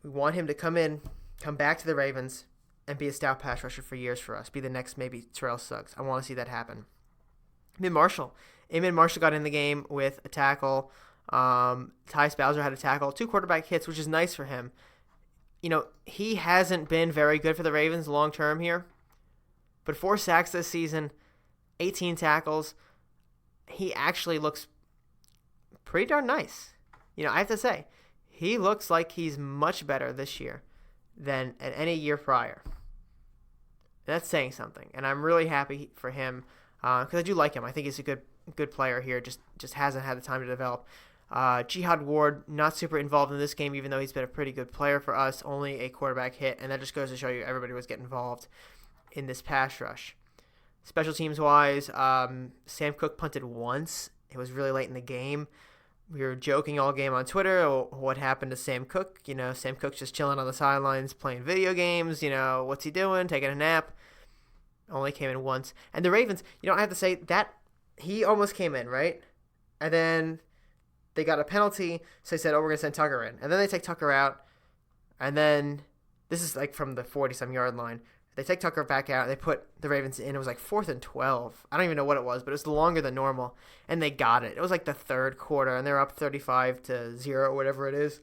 We want him to come back to the Ravens, and be a stout pass rusher for years for us. Be the next maybe Terrell Suggs. I want to see that happen. Amon Marshall got in the game with a tackle. Tyus Bowser had a tackle. 2 quarterback hits, which is nice for him. He hasn't been very good for the Ravens long term here. But 4 sacks this season, 18 tackles. He actually looks pretty darn nice. I have to say, he looks like he's much better this year than at any year prior. And that's saying something. And I'm really happy for him because I do like him. I think he's a good player here. Just hasn't had the time to develop. Jihad Ward, not super involved in this game, even though he's been a pretty good player for us. Only a quarterback hit, and that just goes to show you everybody was getting involved in this pass rush. Special teams-wise, Sam Cook punted once. It was really late in the game. We were joking all game on Twitter, what happened to Sam Cook. Sam Cook's just chilling on the sidelines playing video games. What's he doing? Taking a nap. Only came in once. And the Ravens, I have to say that he almost came in, right? And then they got a penalty, so they said, we're going to send Tucker in. And then they take Tucker out, and then this is like from the 40-some yard line. They take Tucker back out, and they put the Ravens in. It was like 4th and 12. I don't even know what it was, but it was longer than normal, and they got it. It was like the 3rd quarter, and they were up 35-0 or whatever it is.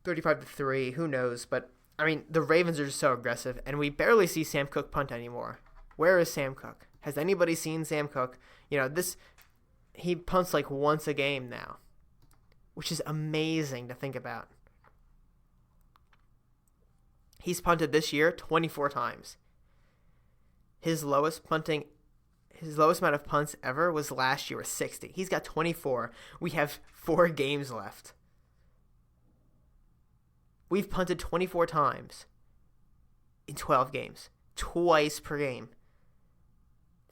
35-3, who knows? But, I mean, the Ravens are just so aggressive, and we barely see Sam Cook punt anymore. Where is Sam Cook? Has anybody seen Sam Cook? He punts like once a game now, which is amazing to think about. He's punted this year 24 times. His lowest amount of punts ever was last year with 60. He's got 24. We have 4 games left. We've punted 24 times in 12 games, twice per game.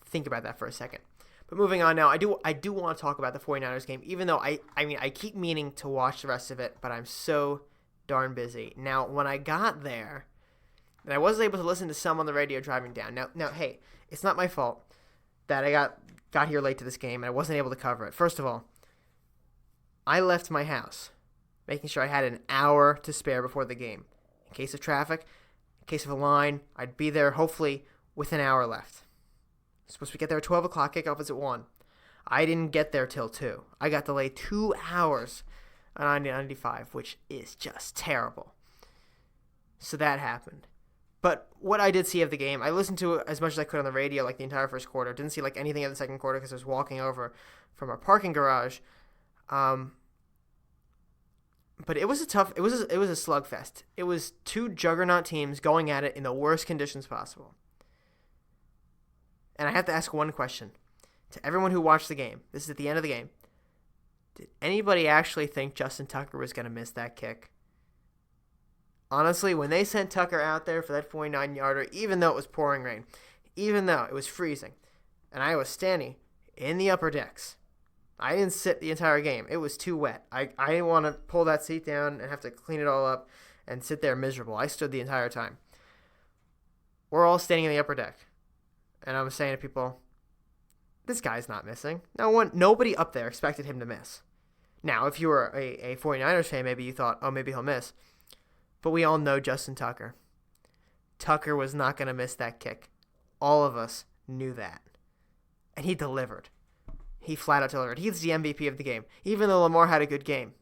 Think about that for a second. But moving on now, I do want to talk about the 49ers game, even though I keep meaning to watch the rest of it, but I'm so darn busy. Now, when I got there, and I wasn't able to listen to some on the radio driving down. Now, hey, it's not my fault that I got here late to this game and I wasn't able to cover it. First of all, I left my house making sure I had an hour to spare before the game. In case of traffic, in case of a line, I'd be there hopefully with an hour left. Supposed to get there at 12 o'clock, kickoff is at 1. I didn't get there till 2. I got delayed 2 hours on 95, which is just terrible. So that happened. But what I did see of the game, I listened to it as much as I could on the radio, like the entire first quarter. Didn't see like anything of the second quarter because I was walking over from our parking garage. But it was a slugfest. It was 2 juggernaut teams going at it in the worst conditions possible. And I have to ask one question to everyone who watched the game. This is at the end of the game. Did anybody actually think Justin Tucker was going to miss that kick? Honestly, when they sent Tucker out there for that 49-yarder, even though it was pouring rain, even though it was freezing, and I was standing in the upper decks, I didn't sit the entire game. It was too wet. I didn't want to pull that seat down and have to clean it all up and sit there miserable. I stood the entire time. We're all standing in the upper deck. And I was saying to people, this guy's not missing. Nobody up there expected him to miss. Now, if you were a 49ers fan, maybe you thought, oh, maybe he'll miss. But we all know Justin Tucker. Tucker was not going to miss that kick. All of us knew that. And he delivered. He flat out delivered. He's the MVP of the game. Even though Lamar had a good game.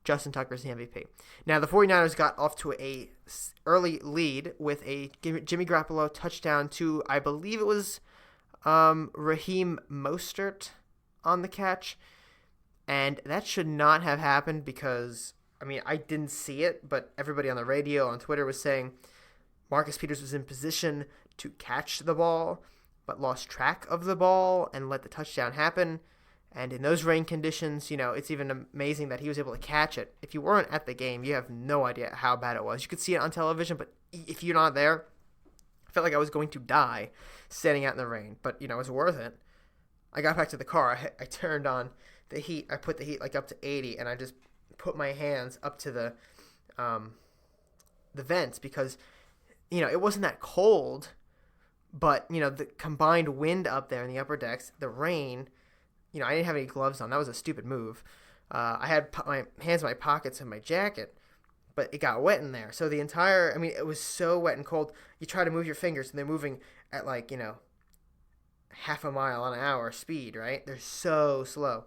Justin Tucker's the MVP. Now, the 49ers got off to a early lead with a Jimmy Garoppolo touchdown to, I believe it was Raheem Mostert on the catch. And that should not have happened because, I didn't see it, but everybody on the radio, on Twitter was saying Marcus Peters was in position to catch the ball, but lost track of the ball and let the touchdown happen. And in those rain conditions, it's even amazing that he was able to catch it. If you weren't at the game, you have no idea how bad it was. You could see it on television, but if you're not there, I felt like I was going to die standing out in the rain. But, it was worth it. I got back to the car. I turned on the heat. I put the heat up to 80, and I just put my hands up to the vents because, it wasn't that cold. But, the combined wind up there in the upper decks, the rain, I didn't have any gloves on. That was a stupid move. I had my hands in my pockets of my jacket, but it got wet in there. So it was so wet and cold. You try to move your fingers, and they're moving at half a mile an hour speed, right? They're so slow.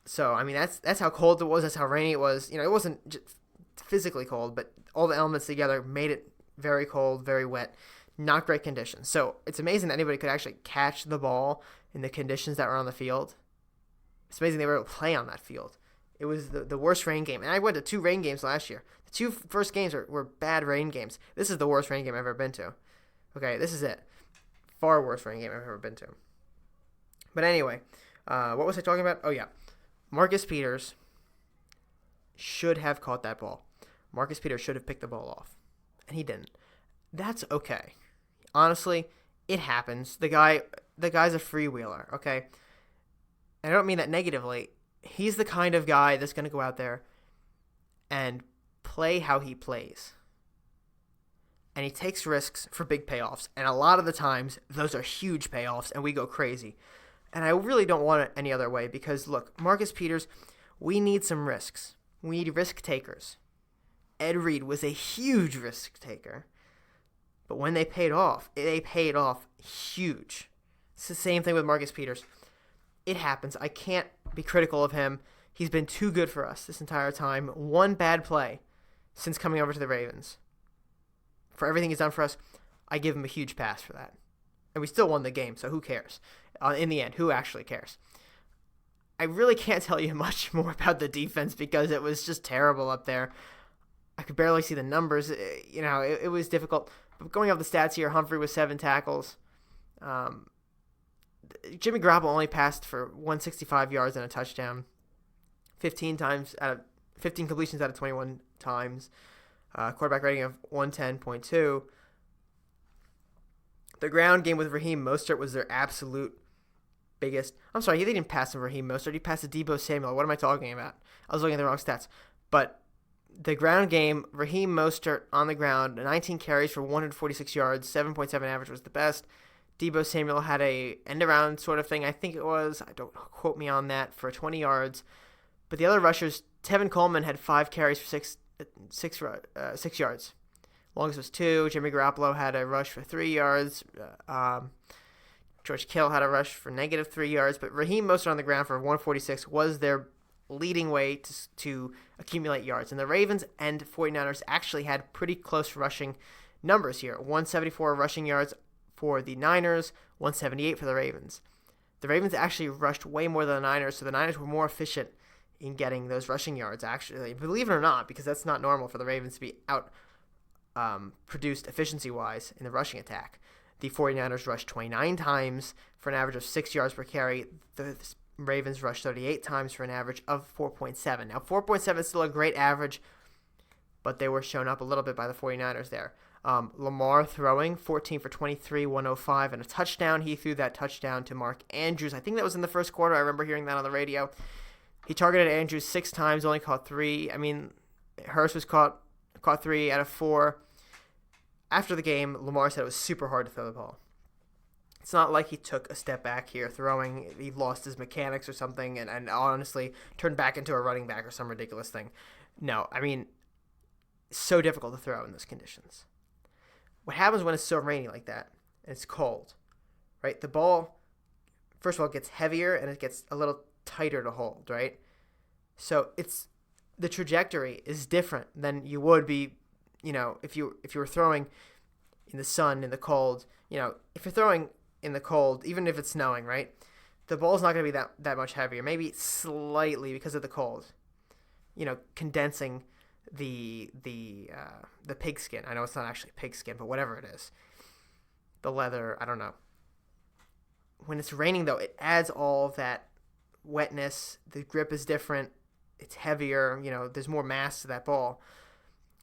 So, that's how cold it was. That's how rainy it was. It wasn't just physically cold, but all the elements together made it very cold, very wet. Not great conditions. So it's amazing that anybody could actually catch the ball in the conditions that were on the field. It's amazing they were able to play on that field. It was the worst rain game. And I went to 2 rain games last year. The 2 first games were bad rain games. This is the worst rain game I've ever been to. Okay, this is it. Far worst rain game I've ever been to. But anyway, what was I talking about? Oh, yeah. Marcus Peters should have caught that ball. Marcus Peters should have picked the ball off. And he didn't. That's okay. Honestly, it happens. The guy's a freewheeler, okay? And I don't mean that negatively. He's the kind of guy that's going to go out there and play how he plays. And he takes risks for big payoffs. And a lot of the times, those are huge payoffs, and we go crazy. And I really don't want it any other way because, look, Marcus Peters, we need some risks. We need risk takers. Ed Reed was a huge risk taker. But when they paid off huge. It's the same thing with Marcus Peters. It happens. I can't be critical of him. He's been too good for us this entire time. One bad play since coming over to the Ravens. For everything he's done for us, I give him a huge pass for that. And we still won the game, so who cares? In the end, who actually cares? I really can't tell you much more about the defense because it was just terrible up there. I could barely see the numbers. It was difficult. But going off the stats here, Humphrey was 7 tackles. Jimmy Garoppolo only passed for 165 yards and a touchdown. 15 completions out of 21 times. Quarterback rating of 110.2. The ground game with Raheem Mostert was their absolute biggest. I'm sorry, they didn't pass to Raheem Mostert. He passed to Deebo Samuel. What am I talking about? I was looking at the wrong stats. But the ground game, Raheem Mostert on the ground, 19 carries for 146 yards, 7.7 average was the best. Deebo Samuel had a end-around sort of thing. I think it was, don't quote me on that, for 20 yards. But the other rushers, Tevin Coleman had 5 carries for 6 yards. Longest was 2. Jimmy Garoppolo had a rush for 3 yards. George Kittle had a rush for negative 3 yards. But Raheem Mostert on the ground for 146 was their leading way to accumulate yards. And the Ravens and 49ers actually had pretty close rushing numbers here. 174 rushing yards for the Niners, 178 for the Ravens. The Ravens actually rushed way more than the Niners, so the Niners were more efficient in getting those rushing yards, actually. Believe it or not, because that's not normal for the Ravens to be produced efficiency-wise in the rushing attack. The 49ers rushed 29 times for an average of 6 yards per carry. The Ravens rushed 38 times for an average of 4.7. Now, 4.7 is still a great average, but they were shown up a little bit by the 49ers there. Lamar throwing 14 for 23, 105, and a touchdown. He threw that touchdown to Mark Andrews. I think that was in the first quarter. I remember hearing that on the radio. He targeted Andrews 6 times, only caught 3. I mean, Hurst was caught 3 out of 4. After the game, Lamar said it was super hard to throw the ball. It's not like he took a step back here throwing. He lost his mechanics or something and honestly turned back into a running back or some ridiculous thing. No, I mean, it's so difficult to throw in those conditions. What happens when it's so rainy like that and it's cold, right? The ball, first of all, gets heavier and it gets a little tighter to hold, right? So the trajectory is different than you would be, if you were throwing in the sun, in the cold. If you're throwing in the cold, even if it's snowing, right? The ball's not going to be that much heavier, maybe slightly because of the cold. Condensing the pigskin. I know it's not actually pigskin, but whatever it is. The leather, I don't know. When it's raining, though, it adds all that wetness. The grip is different. It's heavier. There's more mass to that ball.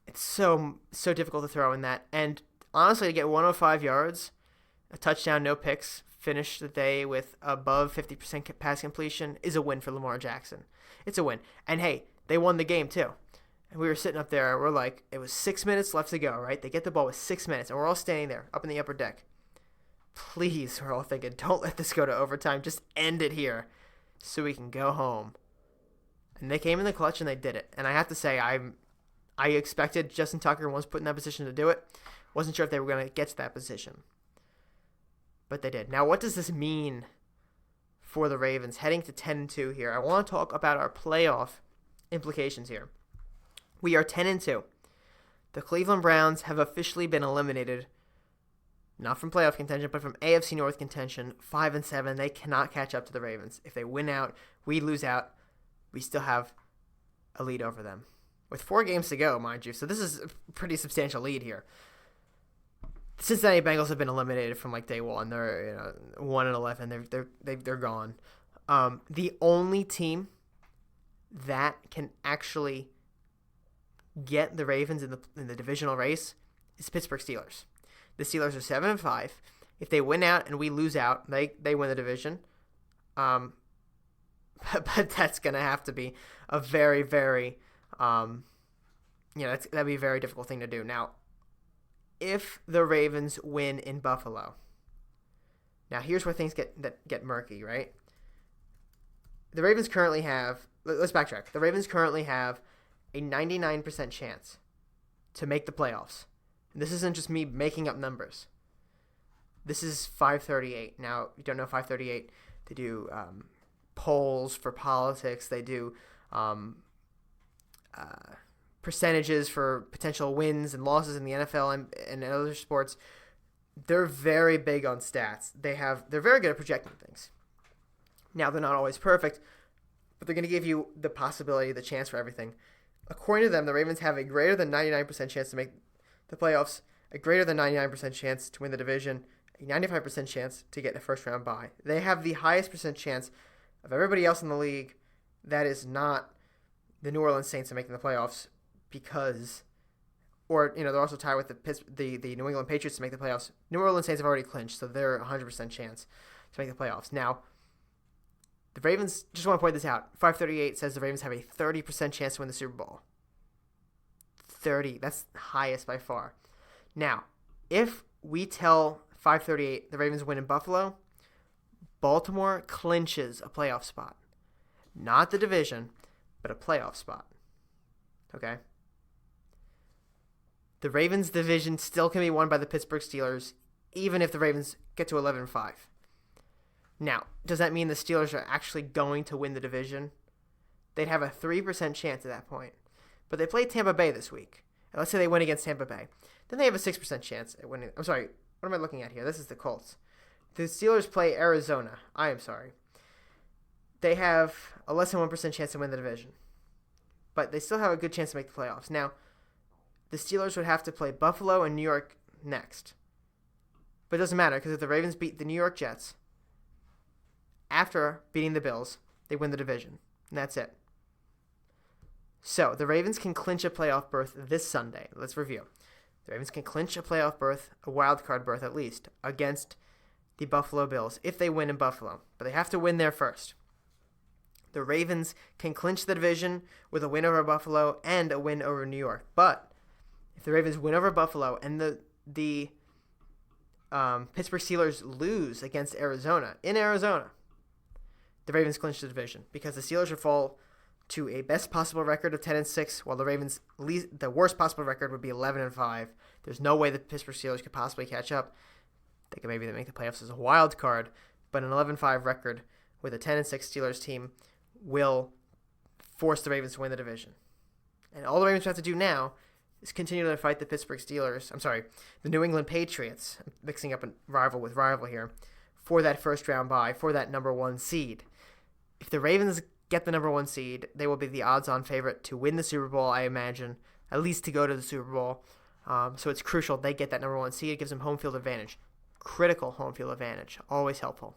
It's so difficult to throw in that. And honestly, to get 105 yards, a touchdown, no picks, finish the day with above 50% pass completion is a win for Lamar Jackson. It's a win. And hey, they won the game too. And we were sitting up there, we're like, it was 6 minutes left to go, right? They get the ball with 6 minutes, and we're all standing there up in the upper deck. Please, we're all thinking, don't let this go to overtime. Just end it here so we can go home. And they came in the clutch, and they did it. And I have to say, I expected Justin Tucker was put in that position to do it. Wasn't sure if they were going to get to that position. But they did. Now, what does this mean for the Ravens heading to 10-2 here? I want to talk about our playoff implications here. We are 10-2. The Cleveland Browns have officially been eliminated, not from playoff contention, but from AFC North contention. 5-7. They cannot catch up to the Ravens. If they win out, we lose out. We still have a lead over them, with 4 games to go, mind you. So this is a pretty substantial lead here. The Cincinnati Bengals have been eliminated from day one. They're 1-11. They're gone. The only team that can actually get the Ravens in the divisional race is Pittsburgh Steelers. The Steelers are 7-5. If they win out and we lose out, they win the division. But that's gonna have to be a very, very that'd be a very difficult thing to do. Now, if the Ravens win in Buffalo, now here's where things get murky, right? The Ravens currently have. Let's backtrack. The Ravens currently have a 99% chance to make the playoffs. And this isn't just me making up numbers. This is 538. Now, you don't know 538. They do polls for politics. They do um, percentages for potential wins and losses in the NFL and other sports, they're very big on stats. They're very good at projecting things. Now, they're not always perfect, but they're going to give you the possibility, the chance for everything. According to them, the Ravens have a greater than 99% chance to make the playoffs, a greater than 99% chance to win the division, a 95% chance to get a first-round bye. They have the highest percent chance of everybody else in the league that is not the New Orleans Saints of making the playoffs because, or, they're also tied with the New England Patriots to make the playoffs. New Orleans Saints have already clinched, so they're 100% chance to make the playoffs. Now, the Ravens, just want to point this out, 538 says the Ravens have a 30% chance to win the Super Bowl. 30, that's highest by far. Now, if we tell 538 the Ravens win in Buffalo, Baltimore clinches a playoff spot. Not the division, but a playoff spot. Okay? The Ravens division still can be won by the Pittsburgh Steelers, even if the Ravens get to 11-5. Now, does that mean the Steelers are actually going to win the division? They'd have a 3% chance at that point. But they play Tampa Bay this week. And let's say they win against Tampa Bay. Then they have a 6% chance at winning. I'm sorry, what am I looking at here? This is the Colts. The Steelers play Arizona. I am sorry. They have a less than 1% chance to win the division. But they still have a good chance to make the playoffs. Now, the Steelers would have to play Buffalo and New York next. But it doesn't matter because if the Ravens beat the New York Jets, after beating the Bills, they win the division. And that's it. So, the Ravens can clinch a playoff berth this Sunday. Let's review. The Ravens can clinch a playoff berth, a wild card berth at least, against the Buffalo Bills if they win in Buffalo. But they have to win there first. The Ravens can clinch the division with a win over Buffalo and a win over New York. But if the Ravens win over Buffalo and the Pittsburgh Steelers lose against Arizona, in Arizona, the Ravens clinch the division because the Steelers would fall to a best possible record of 10-6, while the Ravens' the worst possible record would be 11-5. There's no way the Pittsburgh Steelers could possibly catch up. They could maybe make the playoffs as a wild card, but an 11-5 record with a 10-6 Steelers team will force the Ravens to win the division. And all the Ravens have to do now is continue to fight the Pittsburgh Steelers. I'm sorry, the New England Patriots. I'm mixing up a rival with rival here for that first round bye, for that number 1 seed. If the Ravens get the number 1 seed, they will be the odds-on favorite to win the Super Bowl, I imagine, at least to go to the Super Bowl. So it's crucial they get that number 1 seed. It gives them home field advantage. Critical home field advantage. Always helpful.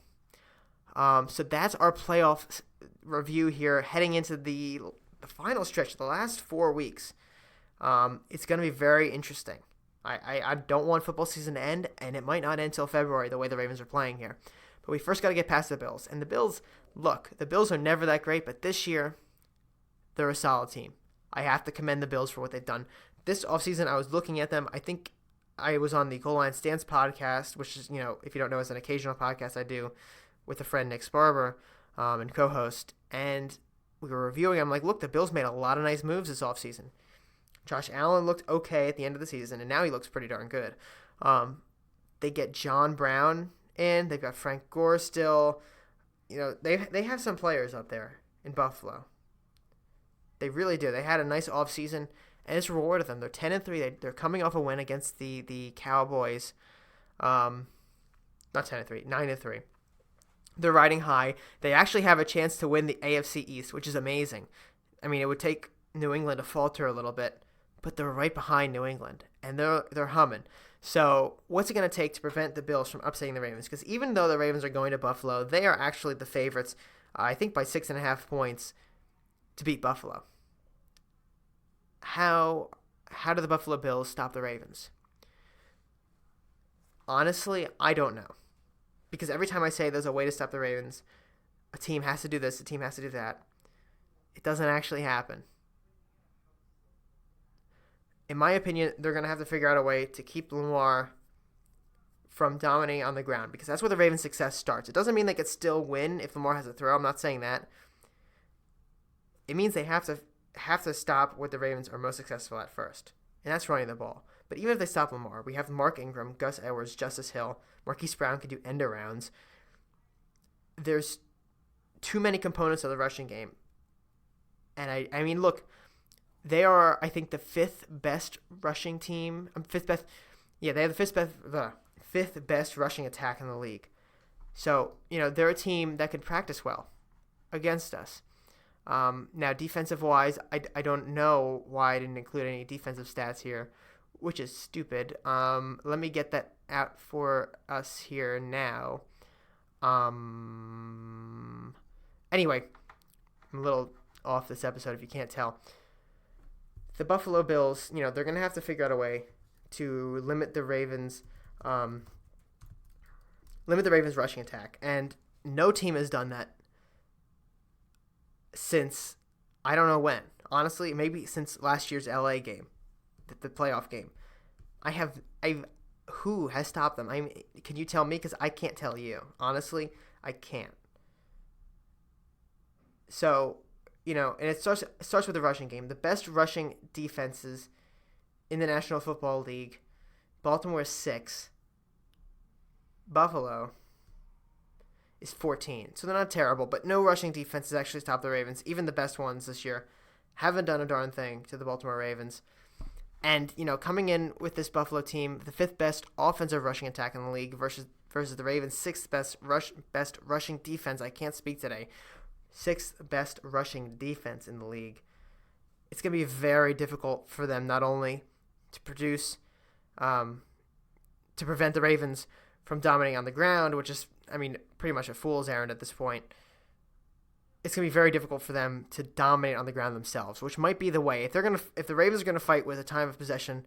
So that's our playoff review here, heading into the final stretch of the last 4 weeks. It's going to be very interesting. I don't want football season to end, and it might not end until February the way the Ravens are playing here. But we first got to get past the Bills. And the Bills, look, the Bills are never that great, but this year, they're a solid team. I have to commend the Bills for what they've done. This offseason, I was looking at them. I think I was on the Goal Line Stance podcast, which is, if you don't know, is an occasional podcast I do with a friend, Nick Sparber, and co-host. And we were reviewing. I'm like, look, the Bills made a lot of nice moves this offseason. Josh Allen looked okay at the end of the season, and now he looks pretty darn good. They get John Brown in. They've got Frank Gore still. They have some players up there in Buffalo. They really do. They had a nice offseason, and it's rewarded them. They're 10-3. They're coming off a win against the Cowboys. Not 10-3, 9-3. They're riding high. They actually have a chance to win the AFC East, which is amazing. I mean, it would take New England to falter a little bit, but they're right behind New England, and they're humming. So what's it going to take to prevent the Bills from upsetting the Ravens? Because even though the Ravens are going to Buffalo, they are actually the favorites, I think by 6.5 points, to beat Buffalo. How do the Buffalo Bills stop the Ravens? Honestly, I don't know. Because every time I say there's a way to stop the Ravens, a team has to do this, a team has to do that, it doesn't actually happen. In my opinion, they're going to have to figure out a way to keep Lamar from dominating on the ground, because that's where the Ravens' success starts. It doesn't mean they could still win if Lamar has a throw. I'm not saying that. It means they have to stop what the Ravens are most successful at first, and that's running the ball. But even if they stop Lamar, we have Mark Ingram, Gus Edwards, Justice Hill, Marquise Brown can do end arounds. There's too many components of the rushing game. And I mean, look, they are, I think, the fifth best rushing team. Fifth best. Yeah, they have the fifth best rushing attack in the league. So, they're a team that could practice well against us. Now, defensive-wise, I don't know why I didn't include any defensive stats here, which is stupid. Let me get that out for us here now. Anyway, I'm a little off this episode if you can't tell. The Buffalo Bills, they're going to have to figure out a way to limit the Ravens' rushing attack. And no team has done that since I don't know when. Honestly, maybe since last year's LA game, the playoff game. Who has stopped them? Can you tell me? Because I can't tell you. Honestly, I can't. So, and it starts with the rushing game. The best rushing defenses in the National Football League. Baltimore is 6. Buffalo is 14. So they're not terrible, but no rushing defenses actually stopped the Ravens. Even the best ones this year haven't done a darn thing to the Baltimore Ravens. And, coming in with this Buffalo team, the 5th best offensive rushing attack in the league versus the Ravens' 6th best rushing defense. I can't speak today. 6th best rushing defense in the league. It's going to be very difficult for them not only to produce, to prevent the Ravens from dominating on the ground, which is, pretty much a fool's errand at this point. It's going to be very difficult for them to dominate on the ground themselves, which might be the way. If the Ravens are going to fight with a time of possession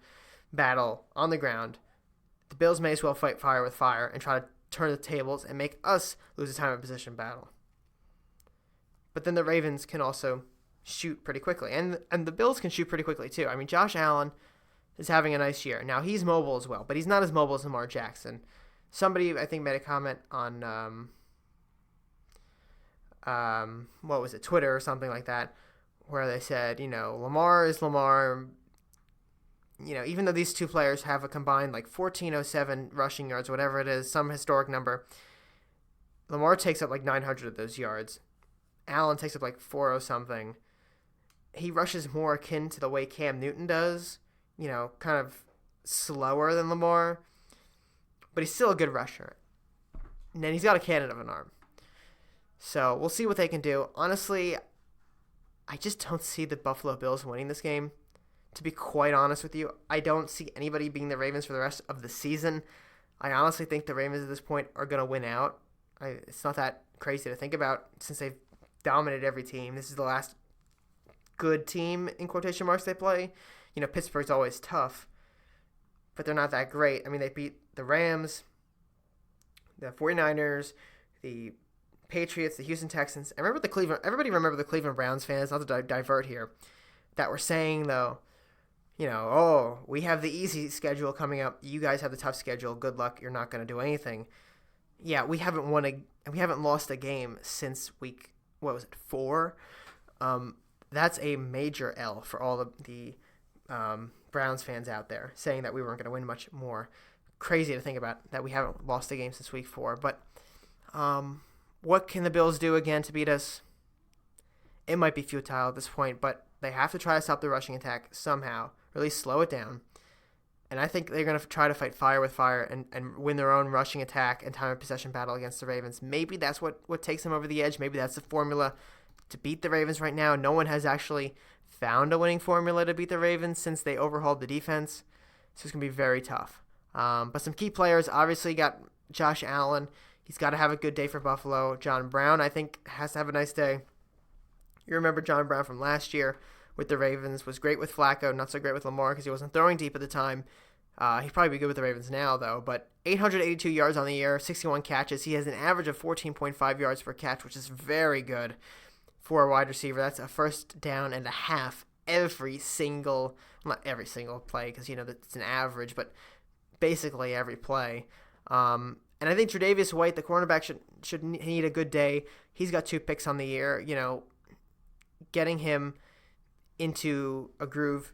battle on the ground, the Bills may as well fight fire with fire and try to turn the tables and make us lose a time of possession battle. But then the Ravens can also shoot pretty quickly, and the Bills can shoot pretty quickly too. Josh Allen is having a nice year. Now, he's mobile as well, but he's not as mobile as Lamar Jackson. Somebody, I think, made a comment on what was it, Twitter or something like that, where they said, Lamar is Lamar. Even though these two players have a combined 1,407 rushing yards, whatever it is, some historic number, Lamar takes up 900 of those yards. Allen takes up 400 something. He rushes more akin to the way Cam Newton does, kind of slower than Lamar, but he's still a good rusher. And then he's got a cannon of an arm. So we'll see what they can do. Honestly, I just don't see the Buffalo Bills winning this game. To be quite honest with you, I don't see anybody beating the Ravens for the rest of the season. I honestly think the Ravens at this point are going to win out. It's not that crazy to think about since they've dominated every team. This is the last good team, in quotation marks, they play. Pittsburgh's always tough, but they're not that great. They beat the Rams, the 49ers, the Patriots, the Houston Texans. Everybody remember the Cleveland Browns fans, not to divert here, that were saying, though, we have the easy schedule coming up. You guys have the tough schedule. Good luck. You're not going to do anything. Yeah, we haven't lost a game since week, 4? That's a major L for all the Browns fans out there, saying that we weren't going to win much more. Crazy to think about that we haven't lost a game since week 4. But what can the Bills do again to beat us? It might be futile at this point, but they have to try to stop the rushing attack somehow, or at least slow it down. And I think they're going to try to fight fire with fire and win their own rushing attack and time of possession battle against the Ravens. Maybe that's what takes them over the edge. Maybe that's the formula to beat the Ravens right now. No one has actually found a winning formula to beat the Ravens since they overhauled the defense. So it's going to be very tough. But some key players, obviously, got Josh Allen. He's got to have a good day for Buffalo. John Brown, I think, has to have a nice day. You remember John Brown from last year with the Ravens. Was great with Flacco, not so great with Lamar because he wasn't throwing deep at the time. He'd probably be good with the Ravens now, though. But 882 yards on the year, 61 catches. He has an average of 14.5 yards per catch, which is very good for a wide receiver. That's a first down and a half every single, not every single play because, it's an average, but basically every play. And I think Tre'Davious White, the cornerback, should need a good day. He's got 2 picks on the year. Getting him into a groove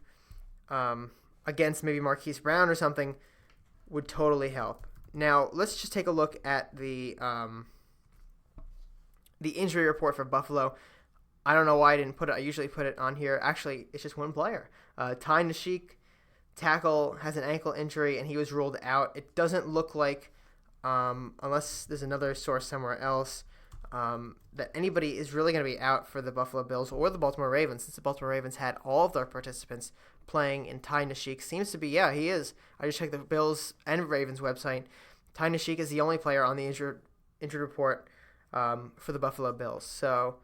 against maybe Marquise Brown or something would totally help. Now, let's just take a look at the injury report for Buffalo. I don't know why I didn't put it. I usually put it on here. Actually, it's just one player. Ty Nashik, tackle, has an ankle injury, and he was ruled out. It doesn't look like, unless there's another source somewhere else, that anybody is really going to be out for the Buffalo Bills or the Baltimore Ravens, since the Baltimore Ravens had all of their participants playing, and Ty Nashik seems to be, yeah, he is. I just checked the Bills and Ravens website. Ty Nashik is the only player on the injured report for the Buffalo Bills. So,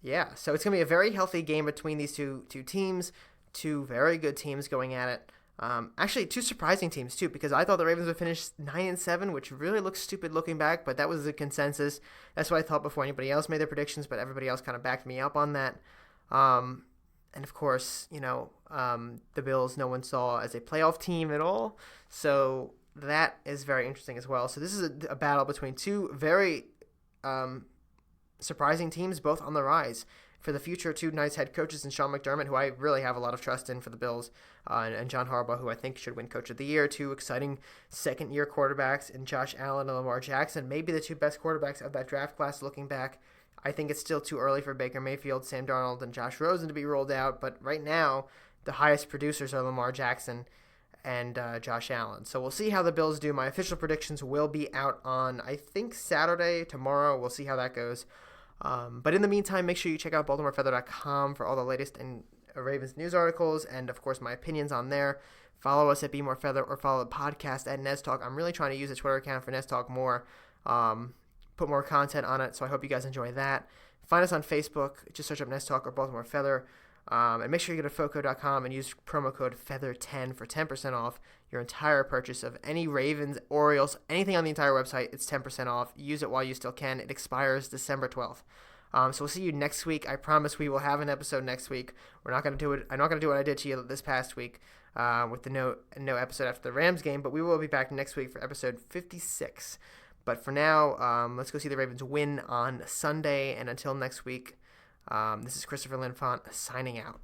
yeah, so it's going to be a very healthy game between these two teams, two very good teams going at it. Actually, two surprising teams, too, because I thought the Ravens would finish 9-7, which really looks stupid looking back, but that was the consensus. That's what I thought before anybody else made their predictions, but everybody else kind of backed me up on that. And, of course, the Bills no one saw as a playoff team at all, so that is very interesting as well. So this is a battle between two very surprising teams, both on the rise for the future. Two nice head coaches in Sean McDermott, who I really have a lot of trust in for the Bills, and John Harbaugh, who I think should win Coach of the Year. Two exciting second-year quarterbacks in Josh Allen and Lamar Jackson, maybe the two best quarterbacks of that draft class looking back. I think it's still too early for Baker Mayfield, Sam Darnold, and Josh Rosen to be rolled out, but right now the highest producers are Lamar Jackson and Josh Allen. So we'll see how the Bills do. My official predictions will be out on, I think, Saturday, tomorrow. We'll see how that goes. But in the meantime, make sure you check out BaltimoreFeather.com for all the latest in Ravens news articles and, of course, my opinions on there. Follow us at Be More Feather or follow the podcast at Nez Talk. I'm really trying to use the Twitter account for Nez Talk more, put more content on it, so I hope you guys enjoy that. Find us on Facebook. Just search up Nez Talk or Baltimore Feather. And make sure you go to Foco.com and use promo code Feather10 for 10% off your entire purchase of any Ravens, Orioles, anything on the entire website. It's 10% off. Use it while you still can. It expires December 12th. So we'll see you next week. I promise we will have an episode next week. We're not going to do it. I'm not going to do what I did to you this past week with the no episode after the Rams game, but we will be back next week for episode 56. But for now, let's go see the Ravens win on Sunday. And until next week, this is Christopher Linfante signing out.